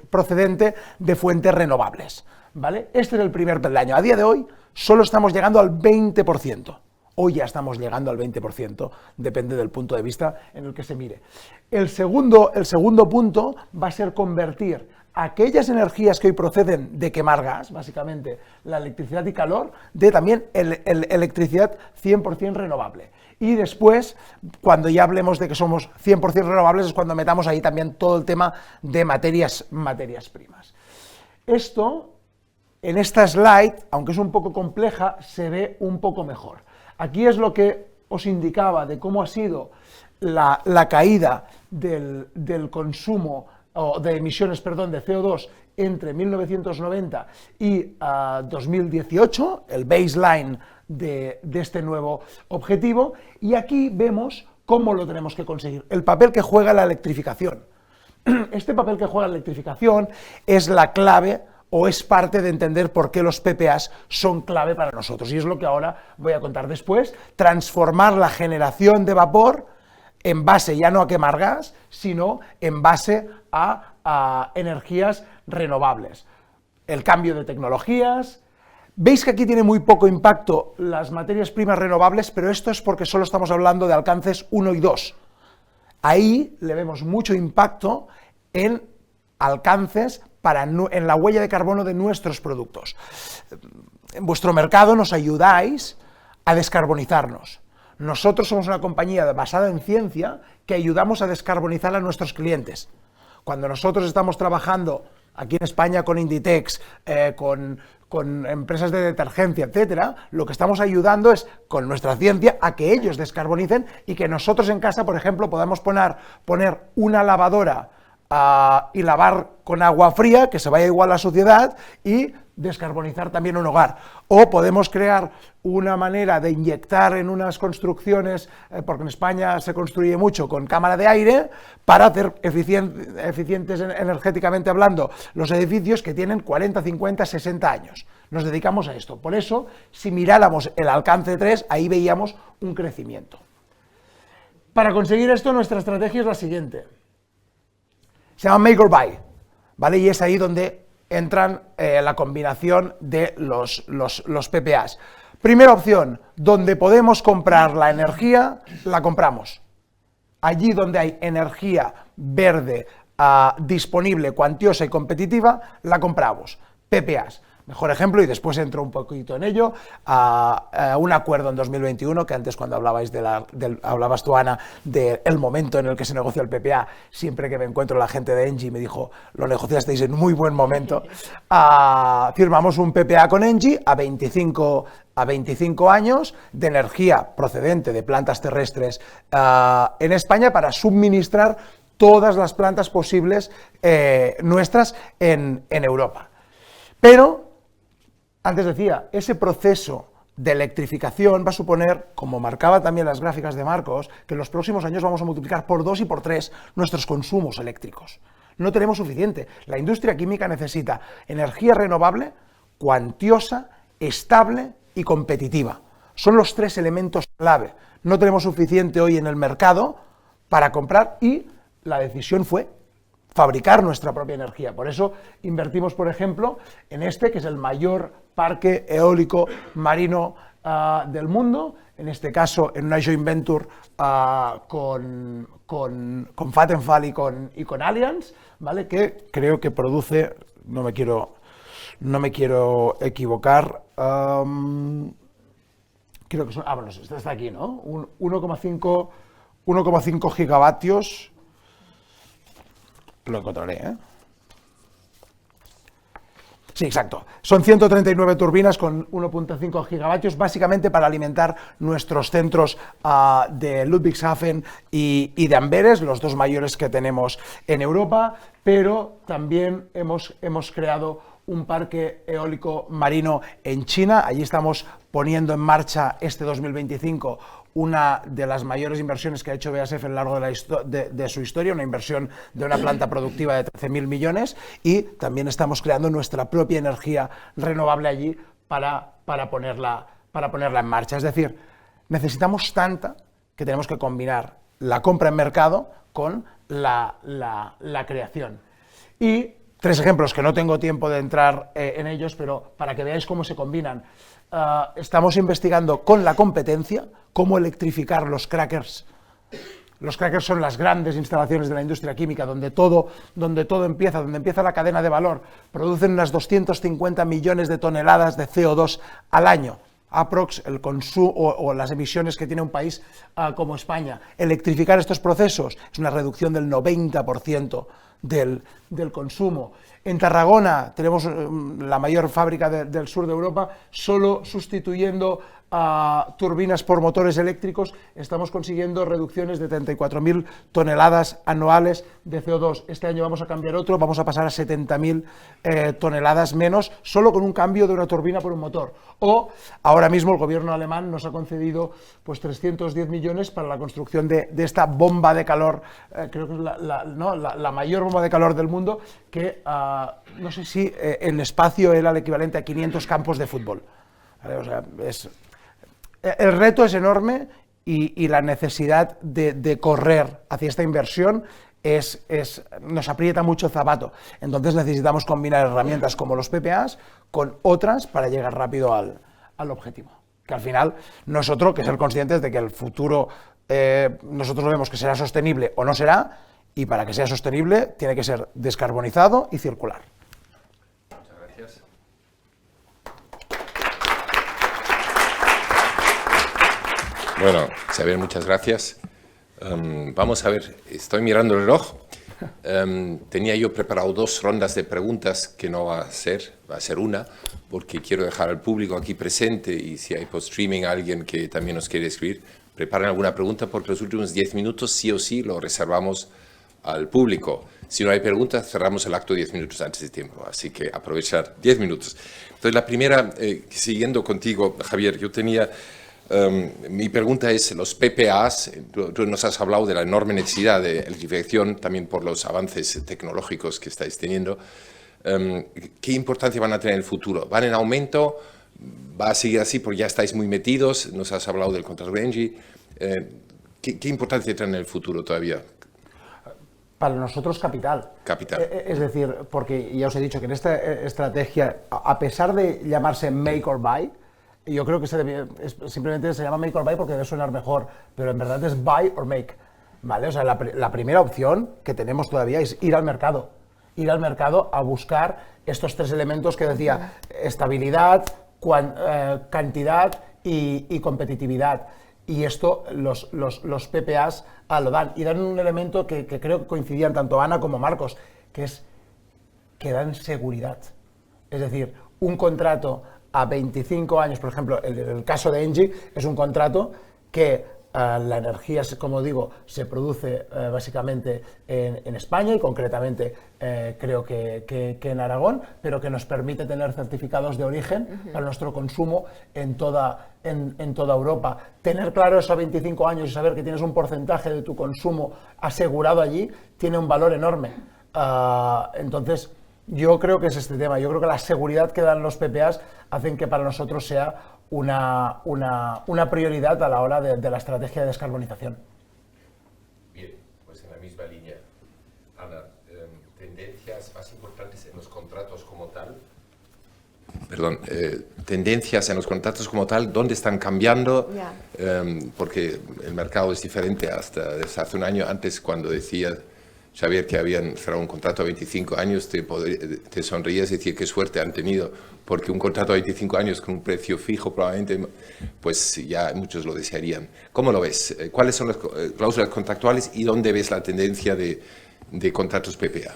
procedente de fuentes renovables, ¿vale? Este es el primer peldaño. A día de hoy solo estamos llegando al 20%. Hoy ya estamos llegando al 20%, depende del punto de vista en el que se mire. El segundo punto va a ser convertir aquellas energías que hoy proceden de quemar gas, básicamente la electricidad y calor, de también electricidad 100% renovable. Y después, cuando ya hablemos de que somos 100% renovables, es cuando metamos ahí también todo el tema de materias primas. Esto, en esta slide, aunque es un poco compleja, se ve un poco mejor. Aquí es lo que os indicaba de cómo ha sido la caída del consumo o de emisiones, perdón, de CO2 entre 1990 y 2018, el baseline de este nuevo objetivo, y aquí vemos cómo lo tenemos que conseguir, el papel que juega la electrificación. Este papel que juega la electrificación es la clave o es parte de entender por qué los PPAs son clave para nosotros, y es lo que ahora voy a contar después. Transformar la generación de vapor en base ya no a quemar gas, sino en base a energías renovables. El cambio de tecnologías. Veis que aquí tiene muy poco impacto las materias primas renovables, pero esto es porque solo estamos hablando de alcances 1 y 2. Ahí le vemos mucho impacto en alcances en la huella de carbono de nuestros productos. En vuestro mercado nos ayudáis a descarbonizarnos. Nosotros somos una compañía basada en ciencia que ayudamos a descarbonizar a nuestros clientes. Cuando nosotros estamos trabajando aquí en España con Inditex, con empresas de detergencia, etcétera, lo que estamos ayudando es, con nuestra ciencia, a que ellos descarbonicen y que nosotros en casa, por ejemplo, podamos poner una lavadora y lavar con agua fría, que se vaya igual a la suciedad, y descarbonizar también un hogar. O podemos crear una manera de inyectar en unas construcciones, porque en España se construye mucho con cámara de aire, para hacer eficientes energéticamente hablando los edificios que tienen 40, 50, 60 años. Nos dedicamos a esto. Por eso, si miráramos el alcance 3, ahí veíamos un crecimiento. Para conseguir esto, nuestra estrategia es la siguiente. Se llama Make or Buy, ¿vale? Y es ahí donde entran la combinación de los PPAs. Primera opción, donde podemos comprar la energía, la compramos. Allí donde hay energía verde disponible, cuantiosa y competitiva, la compramos. PPAs. Mejor ejemplo, y después entro un poquito en ello, un acuerdo en 2021, que antes cuando hablabas tú, Ana, del momento en el que se negocia el PPA, siempre que me encuentro la gente de Engie me dijo, lo negociasteis en muy buen momento. Firmamos un PPA con Engie a 25 años de energía procedente de plantas terrestres en España para suministrar todas las plantas posibles nuestras en Europa. Pero antes decía, ese proceso de electrificación va a suponer, como marcaba también las gráficas de Marcos, que en los próximos años vamos a multiplicar por 2 y por 3 nuestros consumos eléctricos. No tenemos suficiente. La industria química necesita energía renovable, cuantiosa, estable y competitiva. Son los 3 elementos clave. No tenemos suficiente hoy en el mercado para comprar y la decisión fue fabricar nuestra propia energía. Por eso invertimos, por ejemplo, en este, que es el mayor parque eólico marino del mundo, en este caso en una joint venture con Vattenfall y con Allianz, ¿vale? Que creo que produce, no me quiero equivocar, creo que son, bueno, está aquí, ¿no? 1,5 gigavatios. Lo encontraré, ¿eh? Sí, exacto. Son 139 turbinas con 1,5 gigavatios, básicamente para alimentar nuestros centros de Ludwigshafen y de Amberes, los 2 mayores que tenemos en Europa, pero también hemos creado un parque eólico marino en China. Allí estamos poniendo en marcha este 2025 una de las mayores inversiones que ha hecho BASF a lo largo de su historia, una inversión de una planta productiva de 13.000 millones, y también estamos creando nuestra propia energía renovable allí para ponerla en marcha. Es decir, necesitamos tanta que tenemos que combinar la compra en mercado con la creación. Y 3 ejemplos que no tengo tiempo de entrar en ellos, pero para que veáis cómo se combinan. Estamos investigando con la competencia cómo electrificar los crackers. Los crackers son las grandes instalaciones de la industria química donde todo empieza, donde empieza la cadena de valor. Producen unas 250 millones de toneladas de CO2 al año. Aprox, el consumo o las emisiones que tiene un país como España. Electrificar estos procesos es una reducción del 90% del consumo. En Tarragona tenemos la mayor fábrica del sur de Europa. Solo sustituyendo turbinas por motores eléctricos estamos consiguiendo reducciones de 34.000 toneladas anuales de CO2. Este año vamos a cambiar otro, vamos a pasar a 70.000 toneladas menos, solo con un cambio de una turbina por un motor. O ahora mismo el gobierno alemán nos ha concedido pues 310 millones para la construcción de esta bomba de calor, creo que es la mayor bomba de calor del mundo, que no sé si en espacio era el equivalente a 500 campos de fútbol. ¿Vale? O sea, el reto es enorme y la necesidad de correr hacia esta inversión nos aprieta mucho el zapato. Entonces necesitamos combinar herramientas como los PPAs con otras para llegar rápido al objetivo. Que al final no es otro que ser conscientes de que el futuro nosotros vemos que será sostenible o no será, y para que sea sostenible tiene que ser descarbonizado y circular. Muchas gracias. Bueno, Xavier, muchas gracias. Vamos a ver, estoy mirando el reloj. Tenía yo preparado 2 rondas de preguntas que no va a ser una, porque quiero dejar al público aquí presente, y si hay post streaming alguien que también nos quiere escribir, preparen alguna pregunta, porque los últimos 10 minutos sí o sí lo reservamos al público. Si no hay preguntas, cerramos el acto 10 minutos antes de tiempo, así que aprovechar 10 minutos. Entonces, la primera, siguiendo contigo, Javier, yo tenía... mi pregunta es, los PPAs, tú nos has hablado de la enorme necesidad de electrificación, también por los avances tecnológicos que estáis teniendo. ¿Qué importancia van a tener en el futuro? ¿Van en aumento? ¿Va a seguir así porque ya estáis muy metidos? Nos has hablado del contrato de Engie. ¿Qué importancia tiene en el futuro todavía? Para nosotros capital. Es decir, porque ya os he dicho que en esta estrategia, a pesar de llamarse make or buy, yo creo que simplemente se llama make or buy porque debe sonar mejor, pero en verdad es buy or make, ¿vale? O sea, la primera opción que tenemos todavía es ir al mercado a buscar estos 3 elementos que decía: estabilidad, cantidad y competitividad. Y esto los PPAs lo dan, y dan un elemento que creo que coincidían tanto Ana como Marcos, que es que dan seguridad. Es decir, un contrato a 25 años, por ejemplo, el caso de Engie es un contrato que la energía, como digo, se produce básicamente en España y concretamente creo que en Aragón, pero que nos permite tener certificados de origen para nuestro consumo en toda Europa. Tener claro eso a 25 años y saber que tienes un porcentaje de tu consumo asegurado allí tiene un valor enorme. Entonces, yo creo que es este tema. Yo creo que la seguridad que dan los PPAs hacen que para nosotros sea una prioridad a la hora de la estrategia de descarbonización. Bien, pues en la misma línea, Ana, tendencias más importantes en los contratos como tal. Perdón, tendencias en los contratos como tal, ¿dónde están cambiando? Porque el mercado es diferente desde hace un año. Antes, cuando decía Xavier que habían cerrado un contrato a 25 años, te sonreías y decías qué suerte han tenido, porque un contrato a 25 años con un precio fijo probablemente, pues ya muchos lo desearían. ¿Cómo lo ves? ¿Cuáles son las cláusulas contractuales y dónde ves la tendencia de contratos PPA?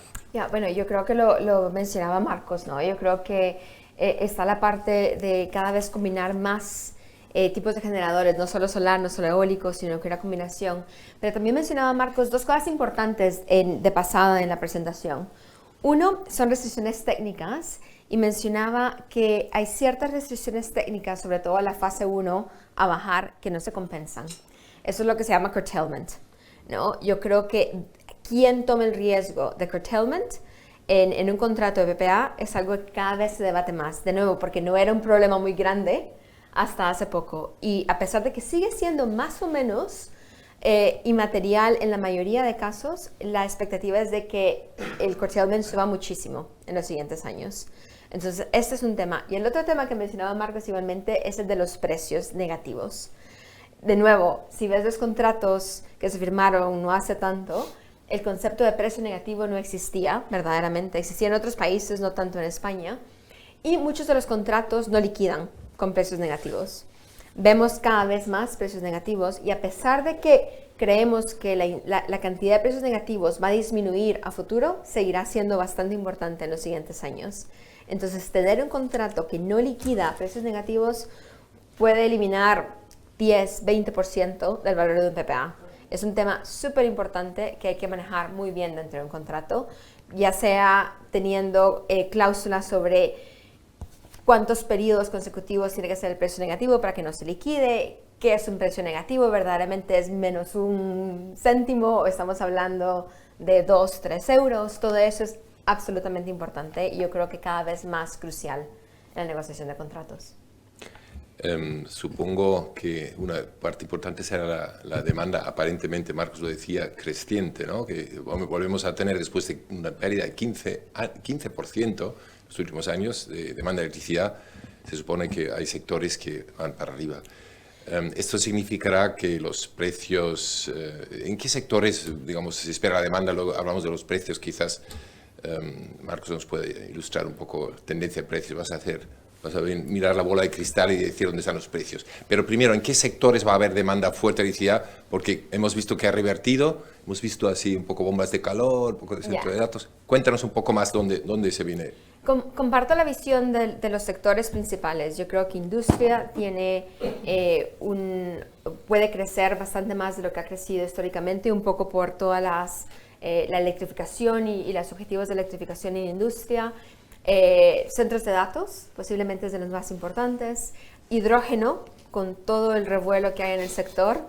Bueno, yo creo que lo mencionaba Marcos, ¿no? Yo creo que está la parte de cada vez combinar más tipos de generadores, no solo solar, no solo eólico, sino que una combinación. Pero también mencionaba Marcos 2 cosas importantes de pasada en la presentación. Uno, son restricciones técnicas y mencionaba que hay ciertas restricciones técnicas, sobre todo a la fase 1, a bajar, que no se compensan. Eso es lo que se llama curtailment, ¿no? Yo creo que quien toma el riesgo de curtailment en un contrato de PPA es algo que cada vez se debate más, de nuevo, porque no era un problema muy grande hasta hace poco. Y a pesar de que sigue siendo más o menos inmaterial en la mayoría de casos, la expectativa es de que el curtailment suba muchísimo en los siguientes años. Entonces, este es un tema. Y el otro tema que mencionaba Marcos igualmente es el de los precios negativos. De nuevo, si ves los contratos que se firmaron no hace tanto, el concepto de precio negativo no existía verdaderamente. Existía en otros países, no tanto en España. Y muchos de los contratos no liquidan con precios negativos. Vemos cada vez más precios negativos y a pesar de que creemos que la cantidad de precios negativos va a disminuir a futuro, seguirá siendo bastante importante en los siguientes años. Entonces, tener un contrato que no liquida precios negativos puede eliminar 10, 20% del valor de un PPA. Es un tema súper importante que hay que manejar muy bien dentro de un contrato, ya sea teniendo cláusulas sobre cuántos periodos consecutivos tiene que ser el precio negativo para que no se liquide, qué es un precio negativo, verdaderamente es menos un céntimo o estamos hablando de 2, 3 euros, todo eso es absolutamente importante y yo creo que cada vez más crucial en la negociación de contratos. Supongo que una parte importante será la demanda, aparentemente, Marcos lo decía, creciente, ¿no? Que volvemos a tener después de una pérdida de 15% en los últimos años de demanda de electricidad. Se supone que hay sectores que van para arriba. Esto significará que los precios, ¿en qué sectores, digamos, se espera la demanda? Luego hablamos de los precios, quizás Marcos nos puede ilustrar un poco la tendencia de precios. Vas a mirar la bola de cristal y decir dónde están los precios. Pero primero, ¿en qué sectores va a haber demanda fuerte de electricidad? Porque hemos visto que ha revertido, hemos visto así un poco bombas de calor, un poco de centro de datos. Cuéntanos un poco más dónde se viene. Comparto la visión de los sectores principales. Yo creo que industria puede crecer bastante más de lo que ha crecido históricamente, un poco por todas la electrificación y los objetivos de electrificación en industria. Centros de datos, posiblemente es de los más importantes. Hidrógeno, con todo el revuelo que hay en el sector.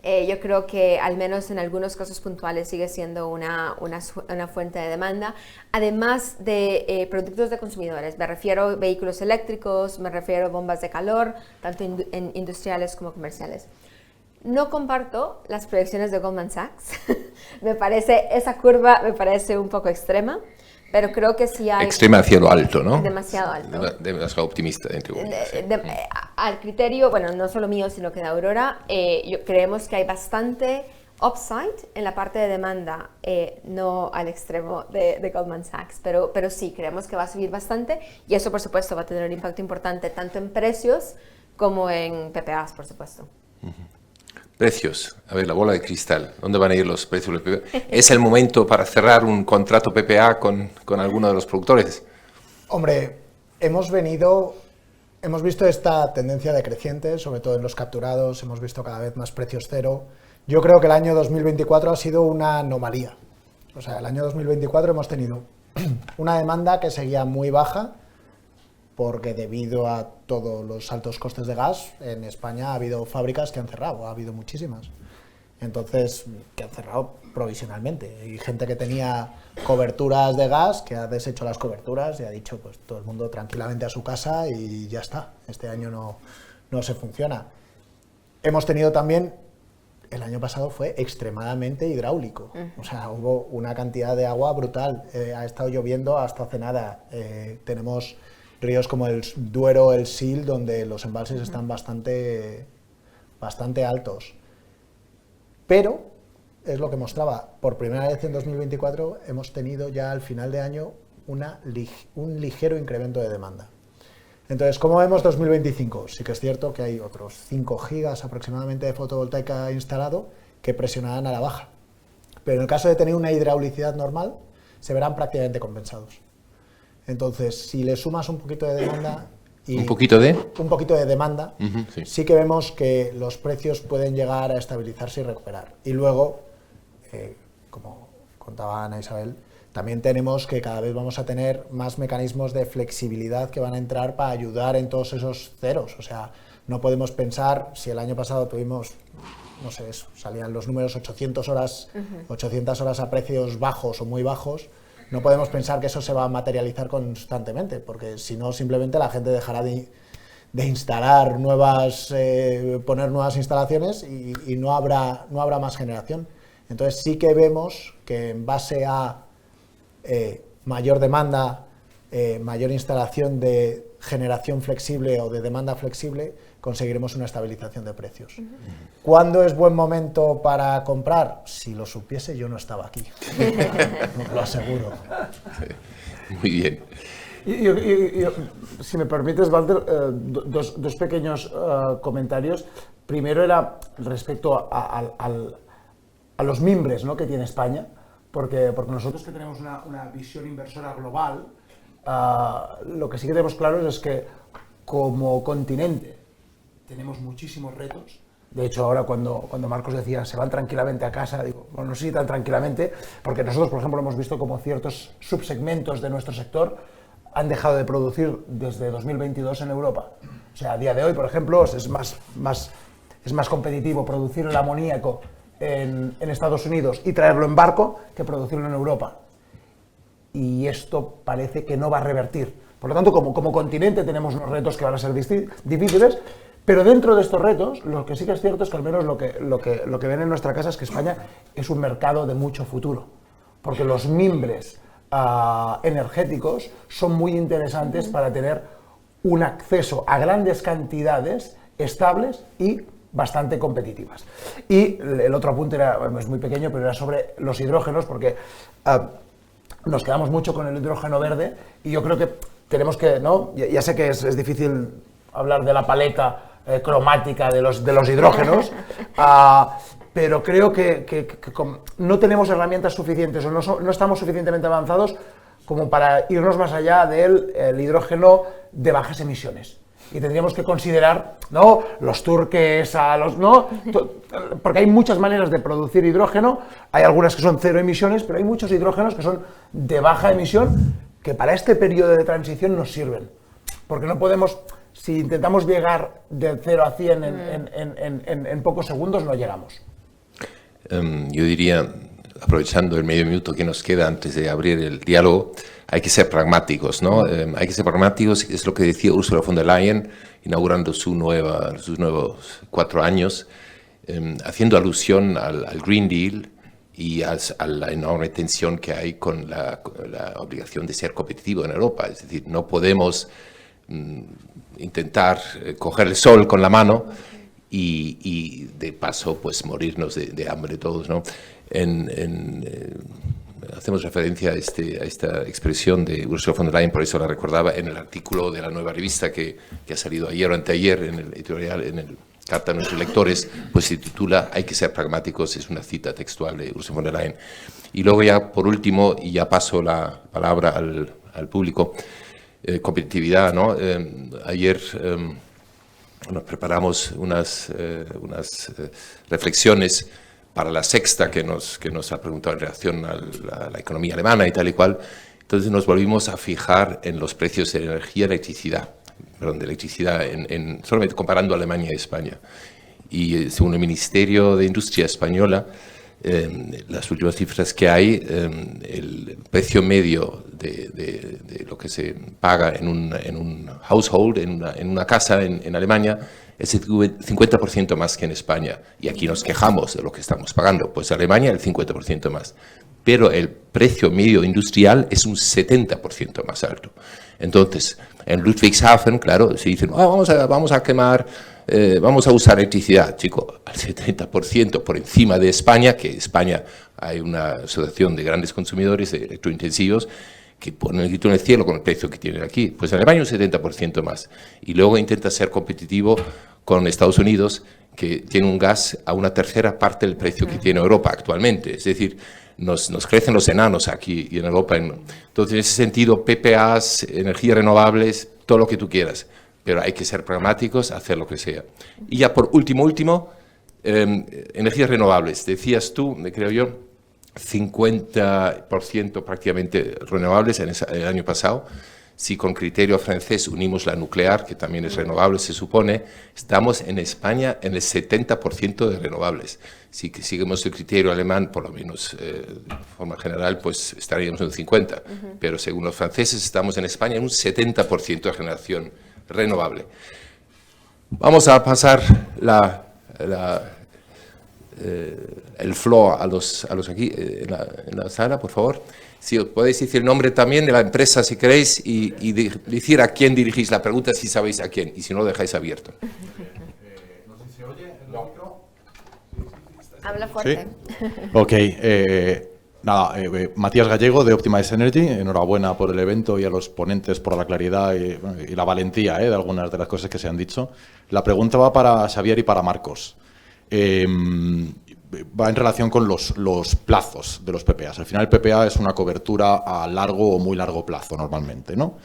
Yo creo que al menos en algunos casos puntuales sigue siendo una fuente de demanda. Además de productos de consumidores, me refiero a vehículos eléctricos, me refiero a bombas de calor, tanto industriales como comerciales. No comparto las proyecciones de Goldman Sachs. Esa curva me parece un poco extrema. Pero creo que sí hay... Extrema hacia lo alto, ¿no? Demasiado alto. Demasiado optimista, entre comillas. Al criterio, bueno, no solo mío, sino que de Aurora, creemos que hay bastante upside en la parte de demanda, no al extremo de Goldman Sachs, pero sí, creemos que va a subir bastante y eso, por supuesto, va a tener un impacto importante tanto en precios como en PPAs, por supuesto. Precios. A ver, la bola de cristal. ¿Dónde van a ir los precios de los PPA? ¿Es el momento para cerrar un contrato PPA con alguno de los productores? Hombre, hemos visto esta tendencia decreciente, sobre todo en los capturados, hemos visto cada vez más precios cero. Yo creo que el año 2024 ha sido una anomalía. O sea, el año 2024 hemos tenido una demanda que seguía muy baja, porque debido a todos los altos costes de gas, en España ha habido fábricas que han cerrado, ha habido muchísimas. Entonces, que han cerrado provisionalmente. Y gente que tenía coberturas de gas, que ha deshecho las coberturas y ha dicho, pues todo el mundo tranquilamente a su casa y ya está. Este año no se funciona. Hemos tenido también, el año pasado fue extremadamente hidráulico. O sea, hubo una cantidad de agua brutal. Ha estado lloviendo hasta hace nada. Tenemos ríos como el Duero, el Sil, donde los embalses están bastante altos. Pero, es lo que mostraba, por primera vez en 2024 hemos tenido ya al final de año un ligero incremento de demanda. Entonces, ¿cómo vemos 2025? Sí que es cierto que hay otros 5 gigas aproximadamente de fotovoltaica instalado que presionarán a la baja. Pero en el caso de tener una hidraulicidad normal, se verán prácticamente compensados. Entonces, si le sumas un poquito de demanda... ¿Un poquito de? Un poquito de demanda, sí que vemos que los precios pueden llegar a estabilizarse y recuperar. Y luego, como contaba Ana Isabel, también tenemos que cada vez vamos a tener más mecanismos de flexibilidad que van a entrar para ayudar en todos esos ceros. O sea, no podemos pensar, si el año pasado tuvimos, no sé, salían los números 800 horas a precios bajos o muy bajos, no podemos pensar que eso se va a materializar constantemente, porque si no, simplemente la gente dejará de instalar poner nuevas instalaciones y no habrá más generación. Entonces sí que vemos que en base a mayor demanda, mayor instalación de generación flexible o de demanda flexible, conseguiremos una estabilización de precios. ¿Cuándo es buen momento para comprar? Si lo supiese, yo no estaba aquí, lo aseguro. Muy bien. Si me permites, Walter, dos pequeños comentarios. Primero era respecto a los mimbres, ¿no?, que tiene España, porque nosotros que tenemos una visión inversora global, lo que sí que tenemos claro es que como continente tenemos muchísimos retos. De hecho, ahora cuando Marcos decía se van tranquilamente a casa, digo, bueno, no sé si tan tranquilamente, porque nosotros, por ejemplo, hemos visto como ciertos subsegmentos de nuestro sector han dejado de producir desde 2022 en Europa. O sea, a día de hoy, por ejemplo, es más competitivo producir el amoníaco en Estados Unidos y traerlo en barco que producirlo en Europa. Y esto parece que no va a revertir. Por lo tanto, como continente tenemos unos retos que van a ser difíciles, pero dentro de estos retos, lo que sí que es cierto es que al menos lo que ven en nuestra casa es que España es un mercado de mucho futuro, porque los mimbres energéticos son muy interesantes para tener un acceso a grandes cantidades estables y bastante competitivas. Y el otro apunte es muy pequeño, pero era sobre los hidrógenos, porque nos quedamos mucho con el hidrógeno verde y yo creo que tenemos que, ¿no? Ya sé que es difícil hablar de la paleta cromática de los hidrógenos, pero creo que no tenemos herramientas suficientes o no estamos suficientemente avanzados como para irnos más allá del hidrógeno de bajas emisiones. Y tendríamos que considerar, ¿no?, los turques, ¿no?, porque hay muchas maneras de producir hidrógeno, hay algunas que son cero emisiones, pero hay muchos hidrógenos que son de baja emisión que para este periodo de transición nos sirven. Porque no podemos, si intentamos llegar de 0 a 100 en pocos segundos, no llegamos. Yo diría, aprovechando el medio minuto que nos queda antes de abrir el diálogo, hay que ser pragmáticos, ¿no? Hay que ser pragmáticos, es lo que decía Ursula von der Leyen, inaugurando sus nuevos 4 años, haciendo alusión al Green Deal y a la enorme tensión que hay con la obligación de ser competitivo en Europa. Es decir, no podemos intentar coger el sol con la mano y de paso pues morirnos de hambre todos, ¿no? Hacemos referencia a esta expresión de Ursula von der Leyen, por eso la recordaba en el artículo de la nueva revista que ha salido ayer o anteayer en el editorial, en el carta a nuestros lectores, pues se titula Hay que ser pragmáticos, es una cita textual de Ursula von der Leyen. Y luego ya por último, y ya paso la palabra al público, competitividad, ¿no? Ayer nos preparamos unas reflexiones para la sexta que nos ha preguntado en relación a la economía alemana y tal y cual. Entonces nos volvimos a fijar en los precios de energía de electricidad, solamente comparando Alemania y España. Y según el Ministerio de Industria española, las últimas cifras que hay, el precio medio de lo que se paga en un household, en una casa en Alemania, es el 50% más que en España. Y aquí nos quejamos de lo que estamos pagando. Pues Alemania el 50% más. Pero el precio medio industrial es un 70% más alto. Entonces, en Ludwigshafen, claro, se dicen, vamos a quemar, vamos a usar electricidad. Chico, al 70% por encima de España, que en España hay una asociación de grandes consumidores electrointensivos, que ponen el grito en el cielo con el precio que tienen aquí. Pues en Alemania un 70% más. Y luego intenta ser competitivo con Estados Unidos, que tiene un gas a una tercera parte del precio que tiene Europa actualmente. Es decir, nos crecen los enanos aquí y en Europa. Entonces, en ese sentido, PPAs, energías renovables, todo lo que tú quieras. Pero hay que ser pragmáticos, hacer lo que sea. Y ya por último, energías renovables. Decías tú, creo yo, 50% prácticamente renovables el año pasado. Si con criterio francés unimos la nuclear, que también es renovable, se supone, estamos en España en el 70% de renovables. Si seguimos el criterio alemán, por lo menos de forma general, pues estaríamos en un 50%. Pero según los franceses, estamos en España en un 70% de generación renovable. Vamos a pasar el floor a los aquí en la sala, por favor. Si os podéis decir el nombre también de la empresa, si queréis, y decir a quién dirigís la pregunta, si sabéis a quién, y si no, lo dejáis abierto. No sé si se oye el micro. Habla fuerte. Sí. Ok. Nada, Matías Gallego, de Optimize Energy. Enhorabuena por el evento y a los ponentes por la claridad y la valentía de algunas de las cosas que se han dicho. La pregunta va para Xavier y para Marcos. Va en relación con los plazos de los PPAs. Al final el PPA es una cobertura a largo o muy largo plazo normalmente, ¿no?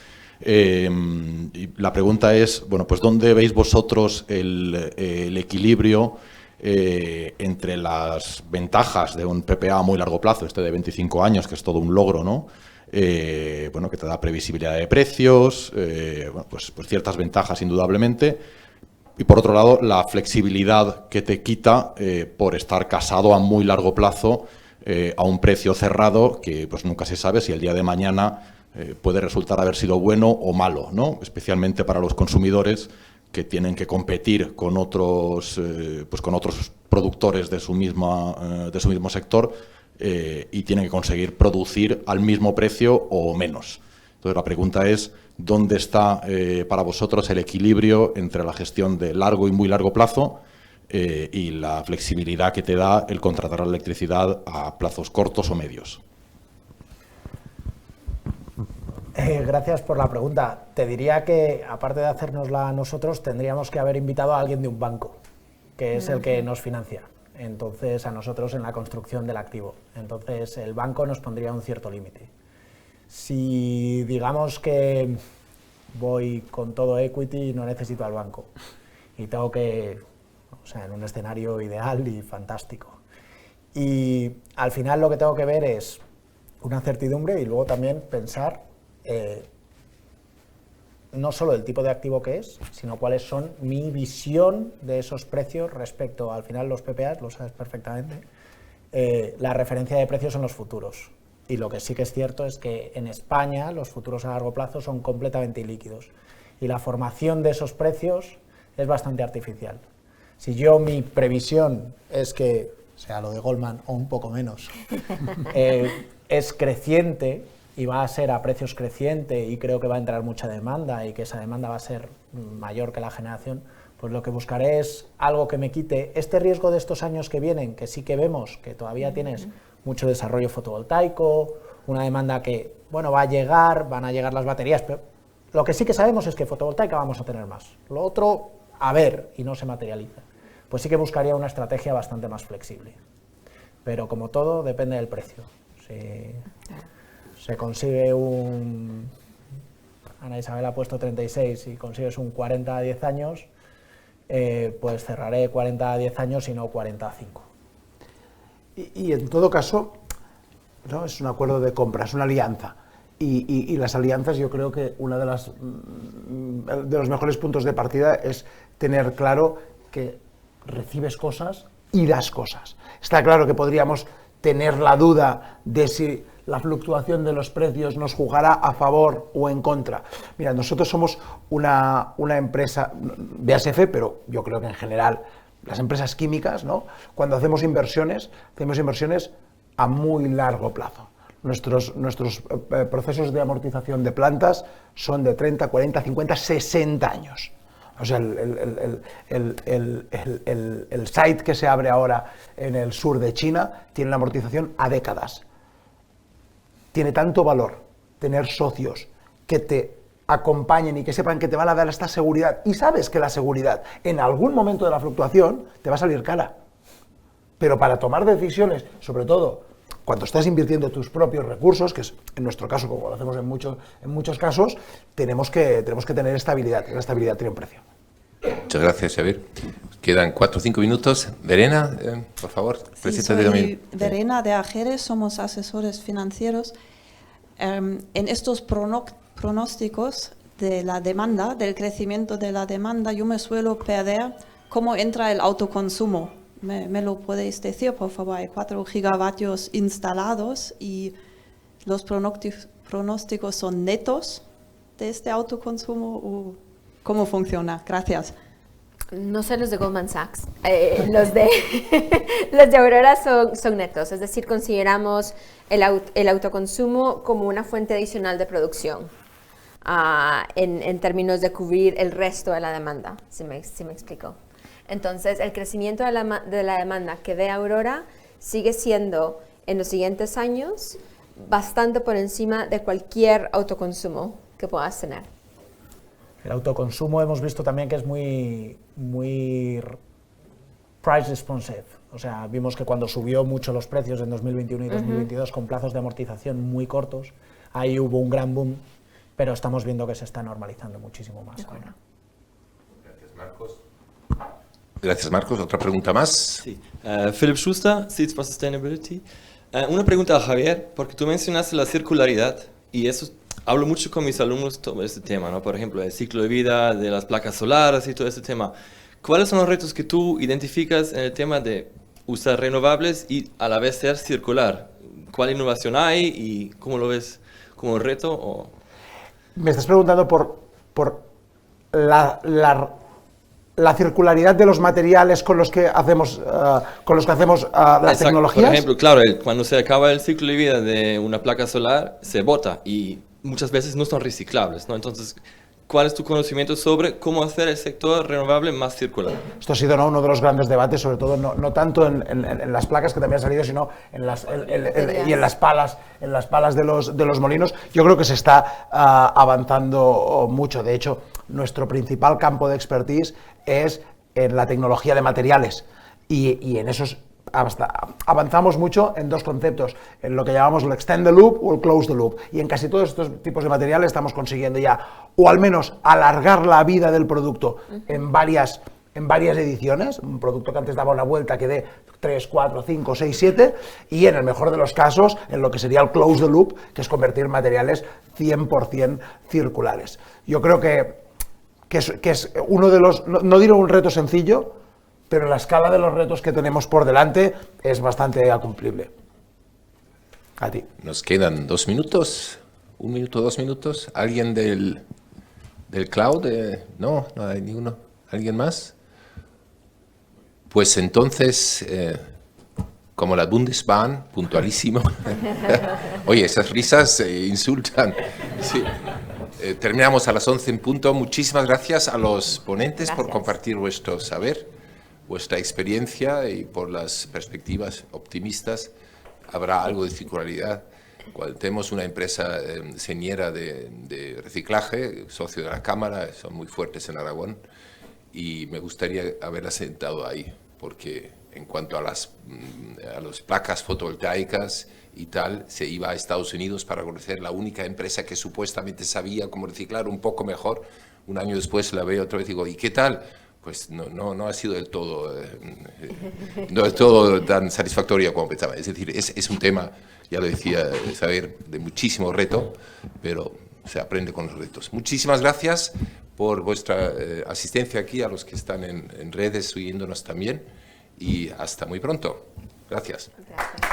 Y la pregunta es, bueno, pues ¿dónde veis vosotros el equilibrio entre las ventajas de un PPA a muy largo plazo, este de 25 años, que es todo un logro, ¿no? Bueno, que te da previsibilidad de precios, bueno, pues ciertas ventajas indudablemente. Y por otro lado, la flexibilidad que te quita por estar casado a muy largo plazo a un precio cerrado que pues nunca se sabe si el día de mañana puede resultar haber sido bueno o malo, ¿no? Especialmente para los consumidores que tienen que competir con otros productores de su mismo sector y tienen que conseguir producir al mismo precio o menos. Entonces la pregunta es, ¿dónde está para vosotros el equilibrio entre la gestión de largo y muy largo plazo y la flexibilidad que te da el contratar la electricidad a plazos cortos o medios? Gracias por la pregunta. Te diría que, aparte de hacérnosla a nosotros, tendríamos que haber invitado a alguien de un banco, que es el que nos financia. Entonces, a nosotros en la construcción del activo. Entonces, el banco nos pondría un cierto límite. Si digamos que voy con todo equity y no necesito al banco y tengo que, o sea, en un escenario ideal y fantástico. Y al final lo que tengo que ver es una certidumbre y luego también pensar no solo el tipo de activo que es, sino cuáles son mi visión de esos precios respecto, al final los PPAs, lo sabes perfectamente, la referencia de precios en los futuros. Y lo que sí que es cierto es que en España los futuros a largo plazo son completamente ilíquidos y la formación de esos precios es bastante artificial. Si yo mi previsión es que, sea lo de Goldman o un poco menos, es creciente y va a ser a precios crecientes y creo que va a entrar mucha demanda y que esa demanda va a ser mayor que la generación, pues lo que buscaré es algo que me quite este riesgo de estos años que vienen, que sí que vemos que todavía tienes mucho desarrollo fotovoltaico, una demanda que, bueno, va a llegar, van a llegar las baterías, pero lo que sí que sabemos es que fotovoltaica vamos a tener más. Lo otro, a ver, y no se materializa. Pues sí que buscaría una estrategia bastante más flexible. Pero como todo, depende del precio. Si se consigue un... Ana Isabel ha puesto 36, si consigues un 40 a 10 años, pues cerraré 40 a 10 años y no 40 a 5. Y en todo caso, ¿no? Es un acuerdo de compra, es una alianza. Y las alianzas, yo creo que uno de los mejores puntos de partida es tener claro que recibes cosas y das cosas. Está claro que podríamos tener la duda de si la fluctuación de los precios nos jugará a favor o en contra. Mira, nosotros somos una empresa, BASF, pero yo creo que en general las empresas químicas, ¿no? Cuando hacemos inversiones a muy largo plazo. Nuestros procesos de amortización de plantas son de 30, 40, 50, 60 años. O sea, el site que se abre ahora en el sur de China tiene la amortización a décadas. Tiene tanto valor tener socios que te acompañen y que sepan que te van a dar esta seguridad. Y sabes que la seguridad en algún momento de la fluctuación te va a salir cara. Pero para tomar decisiones, sobre todo cuando estás invirtiendo tus propios recursos, que es en nuestro caso, como lo hacemos en muchos casos, tenemos que tener estabilidad. La estabilidad tiene un precio. Muchas gracias, Xavier. Quedan 4 o 5 minutos. Verena, por favor, Sí, preséntate soy también. Verena de Ajeres, somos asesores financieros. En estos pronósticos de la demanda, del crecimiento de la demanda, yo me suelo perder cómo entra el autoconsumo. ¿Me lo podéis decir, por favor? Hay 4 gigavatios instalados y los pronósticos son netos de este autoconsumo. ¿O cómo funciona? Gracias. No sé los de Goldman Sachs. Los de Aurora son netos, es decir, consideramos el autoconsumo como una fuente adicional de producción en términos de cubrir el resto de la demanda, si me explico. Entonces, el crecimiento de la demanda que ve Aurora sigue siendo en los siguientes años bastante por encima de cualquier autoconsumo que puedas tener. El autoconsumo hemos visto también que es muy price responsive. O sea, vimos que cuando subió mucho los precios en 2021 y 2022 con plazos de amortización muy cortos, ahí hubo un gran boom, pero estamos viendo que se está normalizando muchísimo más ahora. Gracias, Marcos. Gracias, Marcos. ¿Otra pregunta más? Sí. Philip Schuster, Seeds for Sustainability. Una pregunta a Javier, porque tú mencionaste la circularidad y eso hablo mucho con mis alumnos sobre este tema, ¿no? Por ejemplo, el ciclo de vida de las placas solares y todo este tema. ¿Cuáles son los retos que tú identificas en el tema de usar renovables y a la vez ser circular? ¿Cuál innovación hay y cómo lo ves como reto? O... Me estás preguntando por la circularidad de los materiales con los que hacemos, las tecnologías. Por ejemplo, claro, cuando se acaba el ciclo de vida de una placa solar, se bota y muchas veces no son reciclables, ¿no? Entonces, ¿cuál es tu conocimiento sobre cómo hacer el sector renovable más circular? Esto ha sido, ¿no?, uno de los grandes debates, sobre todo no tanto en las placas que también han salido, sino en las palas de los molinos. Yo creo que se está avanzando mucho. De hecho, nuestro principal campo de expertise es en la tecnología de materiales y en esos avanzamos mucho en 2 conceptos, en lo que llamamos el extend the loop o el close the loop, y en casi todos estos tipos de materiales estamos consiguiendo ya o al menos alargar la vida del producto en varias ediciones, un producto que antes daba una vuelta que dé 3, 4, 5, 6, 7, y en el mejor de los casos en lo que sería el close the loop, que es convertir materiales 100% circulares. Yo creo que es uno de los, no diré un reto sencillo, pero la escala de los retos que tenemos por delante es bastante acumplible. A ti. Nos quedan 2 minutos, 1 minuto, 2 minutos. ¿Alguien del cloud? No hay ninguno. ¿Alguien más? Pues entonces, como la Bundesbahn, puntualísimo. Oye, esas risas insultan. Sí. Terminamos a las 11 en punto. Muchísimas gracias a los ponentes por compartir vuestro saber, vuestra experiencia y por las perspectivas optimistas. Habrá algo de circularidad. Cuando tenemos una empresa señera de reciclaje, socio de la Cámara, son muy fuertes en Aragón, y me gustaría haberla sentado ahí, porque en cuanto a las placas fotovoltaicas y tal, se iba a Estados Unidos para conocer la única empresa que supuestamente sabía cómo reciclar un poco mejor. Un año después la veo otra vez y digo, ¿y qué tal? Pues no ha sido del todo, no es todo tan satisfactorio como pensaba. Es decir, es un tema, ya lo decía, saber, de muchísimo reto, pero se aprende con los retos. Muchísimas gracias por vuestra asistencia aquí, a los que están en redes oyéndonos también, y hasta muy pronto. Gracias. Gracias.